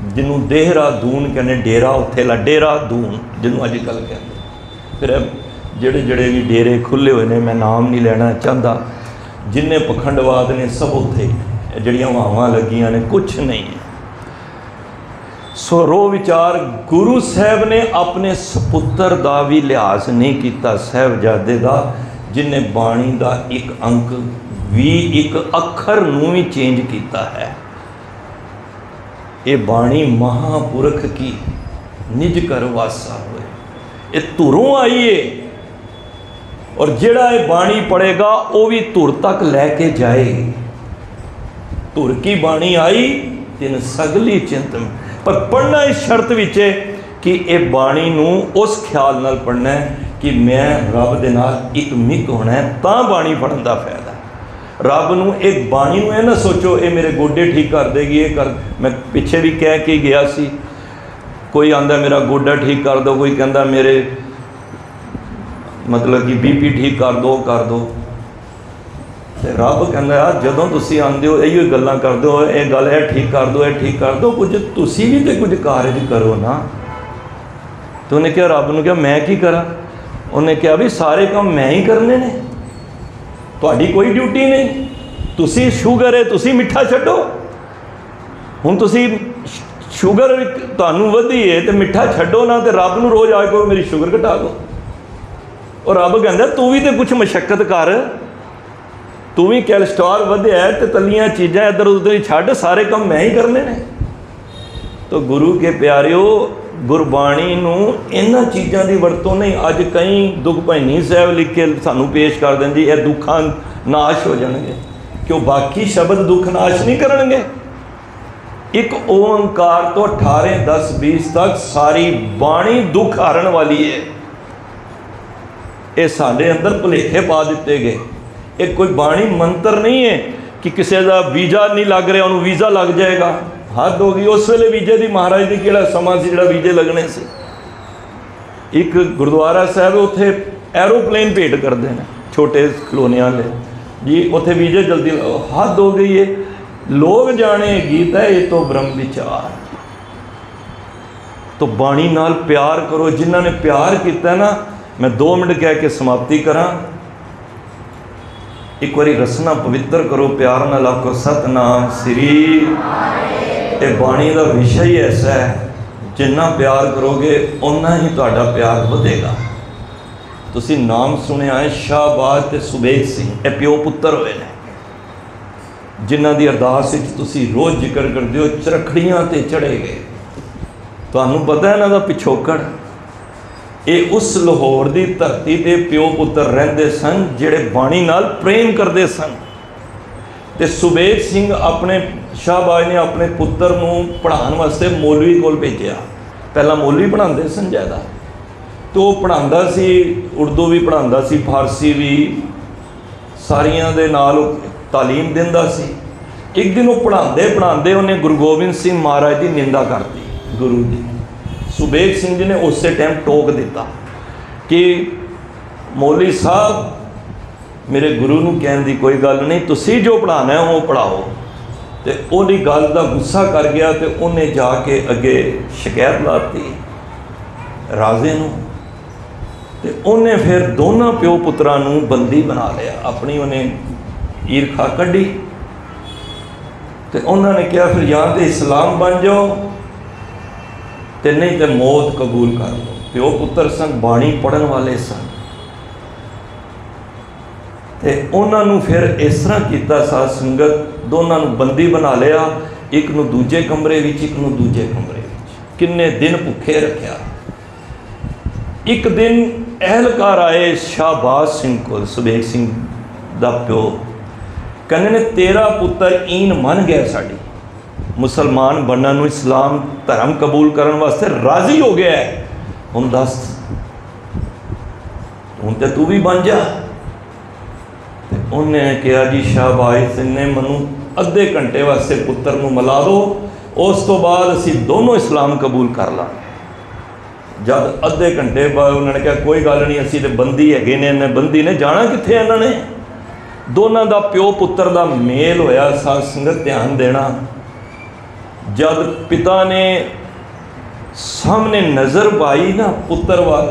जिन्हों देहरादून कहने, डेरा उत्थे ला डेरादून जिन्हों अजकल कहते। फिर जेड़े जेड़े भी डेरे खुले हुए ने, मैं नाम नहीं लेना चाहता, जिन्हें पखंडवाद ने सब उत्थे जड़ियाँ वावां लगियां ने, कुछ नहीं है। सो रो विचार गुरु साहब ने अपने सपुत्र का भी लिहाज नहीं किया, साहबजादे का, जिन्हें बाणी का एक अंक भी एक अखर नूं भी चेंज किया है। ये बाणी महापुरख की निज कर वासा होए। ये धुरों आई है और जिहड़ा ये बाणी पढ़ेगा वो भी धुर तक लैके जाए। धुर की बाणी आई तिन सगली चिंत में, पर पढ़ना इस शर्त विच है कि ये बाणी नूं उस ख्याल नाल पढ़ना है कि मैं रब दे नाल एक मिक होना है, तां बाणी पढ़न दा फायदा। रब नूं एक बाणी नूं ना सोचो ये मेरे गोडे ठीक कर देगी, ये कर। मैं पिछे भी कह के गया सी, कोई आंदा मेरा गोडा ठीक कर दो, कोई कहता मेरे मतलब कि BP ठीक कर दो। तो रब कहता यार जदों तुसी आंदे हो इहो गल्लां करदे हो, ये गल है ठीक कर दो, ये ठीक कर दो, कुछ तुसी भी तो कुछ कार्य करो ना। तो उन्हें क्या, रब ने कहा मैं की करा? उन्हें कहा भी सारे काम मैं ही करने ने, तुहाडी कोई ड्यूटी नहीं। तुसी शुगर है, तुसी मिठा छड्डो। हुण तुसी शुगर तुहानूं वधी है तो मिठा छड्डो ना, तो रब नूं रोज़ आ के मेरी शुगर घटा दो। और रब कहता तू भी तो कुछ मशक्कत कर, तू भी कैलेस्ट्रॉल वधिया है तो तलियां चीज़ां इधर उधर ही छड्ड, सारे काम मैं ही करने ने। तो गुरु के प्यारिओ, गुरबाणी नूं इन्हां चीज़ां दी वरतों नहीं। अज कई दुख भैनी साहब लिख के सानूं पेश कर दें जी, ये दुखां नाश हो जाणगे, क्यों बाकी शब्द दुख नाश नहीं करनगे। एक ओंकार तो 18, 10, 20 तक सारी बाणी दुख हारन वाली है। ये साडे अंदर भुलेखे पा दिते गए। एक कोई बाणी मंत्र नहीं है कि किसी का वीज़ा नहीं लग रहा उन्होंने वीज़ा लग जाएगा। हद हो गई। उस वेले वीजे की महाराज की किहड़ा समा सी जिहड़ा वीजे लगने से। एक गुरुद्वारा साहब उत्थे एरोप्लेन भेंट करते हैं छोटे खिलौनियां ले जी, उत्थे वीजे जल्दी। हद हो गई है। लोग जाने गीत है ये तो ब्रह्म विचार। तो बाणी नाल प्यार करो। जिन्हों ने प्यार किया ना, मैं 2 मिनट कह के समाप्ति करा। एक बारी रसना पवित्र करो प्यार नाल, आखो सतनाम श्री। ये बाणी का विषय ही ऐसा है, जिन्ना प्यार करोगे उन्ना ही तुहाडा प्यार वधेगा। तुसी नाम सुनिया है शाहबाज ते सुबेग सिंह, ये प्यो पुत्र होए ने, जिन्हां दी अरदास विच तुसी रोज़ जिक्र करदे हो, चरखड़ियां ते चढ़े गए। तुहानूं पता है इन्हां दा पिछोकड़। ये उस लाहौर की धरती ते प्यो पुत्र रहिंदे सन जिहड़े बाणी नाल प्रेम करते सन। ते सुबेग सिंह अपने शाहबाज ने अपने पुत्र नूं पढ़ाउण वास्ते मौलवी कोल भेजिया। पहला मौलवी पढ़ाते सन ज़्यादा, तो वह पढ़ाता सी, उर्दू भी पढ़ाता सी, फारसी भी, सारियां दे नाल तालीम दिंदा सी। एक दिन वो पढ़ाते पढ़ाते उन्हें गुरु गोबिंद सिंह महाराज की निंदा करती गुरु की। सुबेग सिंह जी ने उस टाइम टोक दिता कि मौलवी साहब मेरे गुरु नूं कहण दी कोई गल नहीं, तुसी जो पढ़ाना है वो पढ़ाओ। तो उहदी गल दा गुस्सा कर गया तो उन्हें जाके अगे शिकायत लाती राजे नूं। ते उन्हें फिर दोनों प्यो पुत्रां नूं बंदी बना लिया। अपनी उन्हें ईरखा कढ़ी तो उन्होंने कहा फिर या तो इस्लाम बन जाओ तो नहीं तो मौत कबूल कर लो। प्यो पुत्र सन, बाणी पढ़न वाले सन। तो उन्होंने फिर इस तरह किया, साध संगत दोनों बंदी बना लिया, एक नूं दूजे कमरे विच, एक नूं दूजे कमरे विच। किन्ने दिन भुखे रखा। एक दिन अहलकार आए शाहबाज सिंह को, सुबेग सिंह दा प्यो, कहने ने तेरा पुत्र ईन मन गया, साड़ी मुसलमान बनने नूं, इस्लाम धर्म कबूल करने वास्ते राजी हो गया है। हुण दस, हुण ते तू भी बन जा। उन्हें कहा जी शाहबाज सिंह ने मैनू अद्धे घंटे वास्ते पुत्र नूं मिला दो, उस तो बाद असी दोनों इस्लाम कबूल कर लांगे। जब अद्धे घंटे बाद उन्होंने कहा कोई गल नहीं, असी तो बंदी हैगे ने, इन्हें बंदी ने जाना कित्थे। इन्होंने दोनों का प्यो पुत्र का मेल होया। साध संगत ध्यान देना, जब पिता ने सामने नज़र पाई ना पुत्र वाल,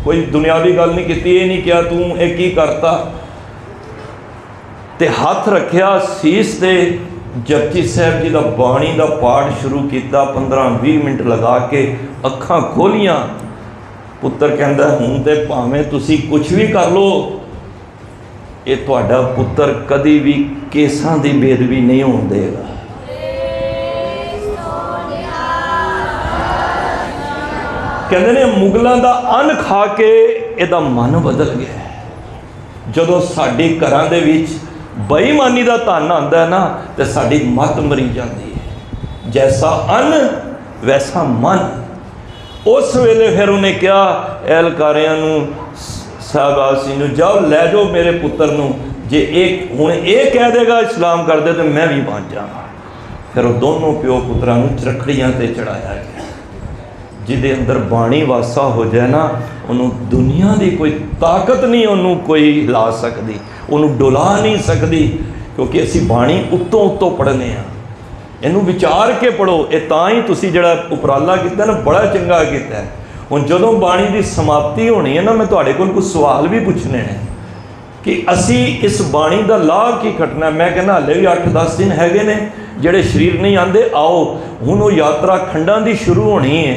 कोई दुनियावी गल नहीं की, ये नहीं किया तू एक की करता, ते हाथ रखिया सीस ते जपजी साहब जी का बाणी का पाठ शुरू किया। 15-20 मिनट लगा के अखां खोलियां। पुत्र कहता हूँ तो भावें तुसी कुछ भी कर लो, ये तुहाडा पुत्र कदी भी केसां दी बेदबी नहीं होण देगा। कहते ने मुगलों का अन्न खा के इहदा मन बदल गया। जदों साडे घरां दे विच बेईमानी का धन आंदा है ना, तो साडी मत मरी जाती है। जैसा अन्न वैसा मन। उस वेले फिर उन्हें कहा एहलकारियां नूं, शाहबाजी नूं, जाओ लै जाओ मेरे पुत्र नूं, जे एक हुण ये कह देगा इस्लाम कर दे तो मैं भी बन जाऊँगा। फिर वो दोनों प्यो पुत्रां नूं चरखड़ियां ते चढ़ाया गया। जिहदे अंदर बाणी वासा हो जाए ना, उन्होंने दुनिया की कोई ताकत नहीं उन्होंने कोई हिला सकती, उन्होंने डुला नहीं सकती, क्योंकि असी बाणी उत्तों उत्तों पढ़ने हाँ। इनू विचार के पढ़ो। ये तां ही तुसी जिहड़ा उपराला किया ना, बड़ा चंगा किया है। हुण जदों बाणी की समाप्ति होनी है ना, मैं तुहाडे कोल कुछ सवाल भी पूछने हैं कि असी इस बाणी का लाभ की खटना। मैं कहना हले भी 8-10 दिन हैगे ने, जिहड़े शरीर नहीं आते आओ। हुण वो यात्रा खंडां की शुरू होनी है,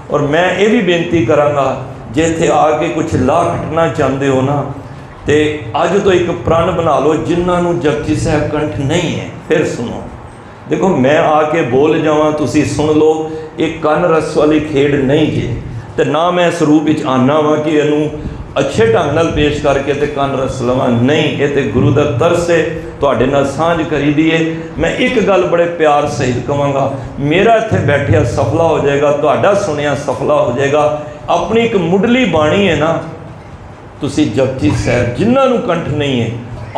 और मैं ये भी बेनती कराँगा जे इत्थे आके कुछ लाह खटना चाहते हो ना, तो अज तो एक प्रण बना लो जिन्होंने जपजी साहब कंठ नहीं है। फिर सुनो, देखो मैं आके बोल जावां तुसी सुन लो, एक कन रस वाली खेड नहीं जे, तो ना मैं इस रूप में आना वा कि इनू अच्छे ढंग नाल पेश करके ते कन रस लवां। नहीं, ये तो गुरु का तरस है, तुहाडे नाल सांझ करी दी है। मैं एक गल बड़े प्यार सहित कहांगा, मेरा इत्थे बैठिया सफला हो जाएगा, तुहाडा सुनिया सफला हो जाएगा। अपनी एक मुढ़ली बाणी है ना, तुसी जपजी साहब जिन्होंने कंठ नहीं है,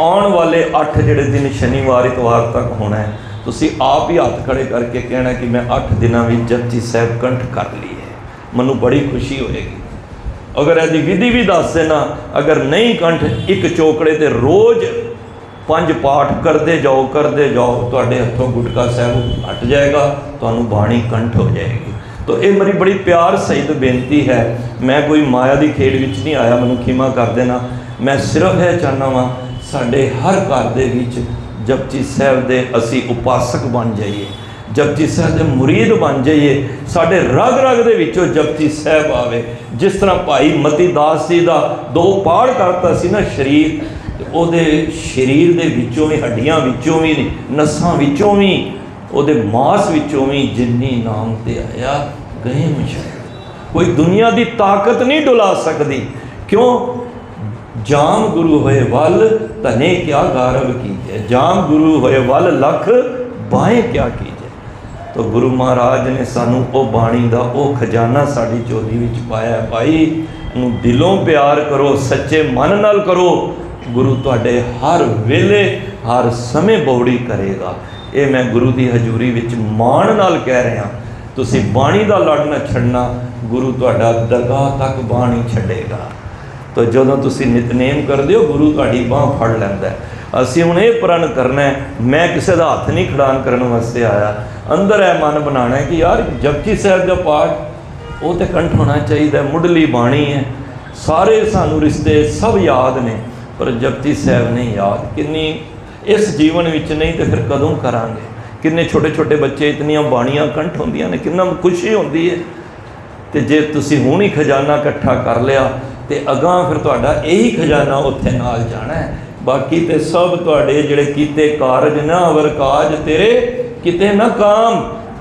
आने वाले 8 जिहड़े दिन शनिवार इतवार तक होना है, तुसी आप ही हाथ खड़े करके कहना कि मैं 8 दिनों में जपजी साहब कंठ कर ली है। मनु बड़ी खुशी होएगी। अगर यदि विधि भी दस देना, अगर नहीं कंठ, एक चौकड़े ते रोज़ 5 पाठ करते जाओ तुहाडे हथों गुटका साहब हट जाएगा, तुहानू बाणी कंठ हो जाएगी। तो ये मेरी बड़ी प्यार सहित बेनती है। मैं कोई माया की खेड विच नहीं आया, मैनू खिमा कर देना। मैं सिर्फ यह चाहना वा साडे हर घर दे विच जपजी साहब दे असी उपासक बन जाइए, जपजी साहब दे मुरीद बन जाइए, साडे रग रग दे विचों जपजी साहब आवे। जिस तरह भाई मती दास जी का 2 पाड़ करता सी ना शरीर, ਉਹਦੇ शरीर ਦੇ ਵਿੱਚੋਂ ਵੀ, हड्डियां ਵਿੱਚੋਂ ਵੀ, नसां ਵਿੱਚੋਂ ਵੀ, ਉਹਦੇ मांस ਵਿੱਚੋਂ ਵੀ जिन्नी नाम ते आया गए मुशाहिद। कोई दुनिया की ताकत नहीं डुला सकती। क्यों? जाम गुरु होए वल धने क्या गारव कीजे, जाम गुरु होए वल लख बाएं क्या कीजे। तो गुरु महाराज ने सानू वो बाणी का वो खजाना साड़ी चोली विच पाया। भाई नू दिलों प्यार करो, सच्चे मन नाल करो, गुरु तुहाडे हर वेले हर समय बौड़ी करेगा। ये मैं गुरु की हजूरी विच माण नाल कह रहा। तुसी बाणी का लड़ ना छड़ना, गुरु तुहाडा दरगाह तक बाणी छड़ेगा। तो जदों तुसी नितनेम करदे हो, गुरु तुहाडी बांह फड़ लैंदा है। असीं हुण ये प्रण करना है, मैं किसी का हथ नहीं खड़ान करने वास्ते आया, अंदर है मन बनाना है कि यार जपजी साहब का पाठ वो तो कंठ होना चाहिए। मुढ़ली बाणी है, सारे सानू रिश्ते सब याद ने, पर जपजी साहब नहीं याद। किन्नी इस जीवन विच नहीं तो फिर कदों करांगे। किन्ने छोटे छोटे बच्चे इतनियां बाणियां कंठ होंदियां ने, किन्ना खुशी होंदी है। तो जे तुसी हुण ही खजाना इकट्ठा कर लिया, तो अगां फिर तुहाडा यही खजाना उत्थे नाल जाना है। बाकी तो सब तुहाडे जिहड़े कीते कारज ना अवर काज तेरे किते ना काम,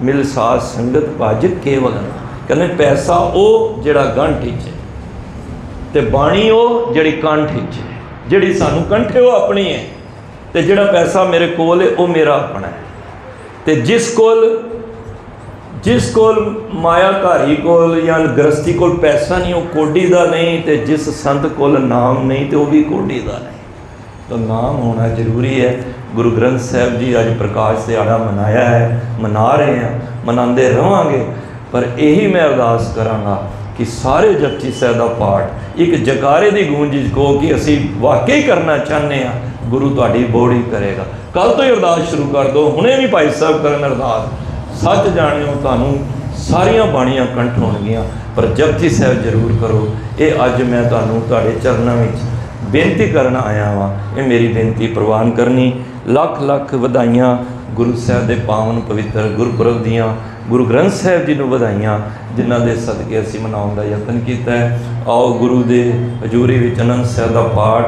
मिल साथ संगत भज केवल। कहने पैसा वो जिहड़ा गंठ विच है, ते बाणी वो जिहड़ी कंठ विच है। जिहड़ी सानू कंठ है वो अपनी है, तो जिहड़ा पैसा मेरे कोल है वो मेरा अपना है। तो जिस कोल मायाधारी कोल या गृहस्थी कोल पैसा नहीं, वो कोडी दा नहीं। तो जिस संत कोल नाम नहीं, तो वह भी कोडी दा नहीं। तो नाम होना जरूरी है। गुरु ग्रंथ साहब जी अज प्रकाश दिहाड़ा मनाया है, मना रहे हैं, मनाते रहांगे। पर यही मैं अरदास करांगा कि सारे जपजी साहब का पाठ एक जकारे की गूंज कहो कि असी वाकई करना चाहते हैं, गुरु तुहाडी बौड़ी करेगा। कल तो ही अरदास शुरू कर दो, हुणे भी भाई साहब करन अरदास। सच जाणियो तुहानू सारियां बाणियां कंठ होणगियां, पर जपजी साहब जरूर करो। ये अज मैं तुहानू तुहाडे चरणों में बेनती करना आया वां। ये मेरी बेनती प्रवान करनी। लख लख वधाइयां गुरु साहब के पावन पवित्र गुरपुरब दियां, गुरु ग्रंथ साहब जी नूं वधाइयां, जिन्हां दे सदके असीं मनाउण दा यतन कीता है। आओ गुरु दे हजूरी विच आनंद साहब दा पाठ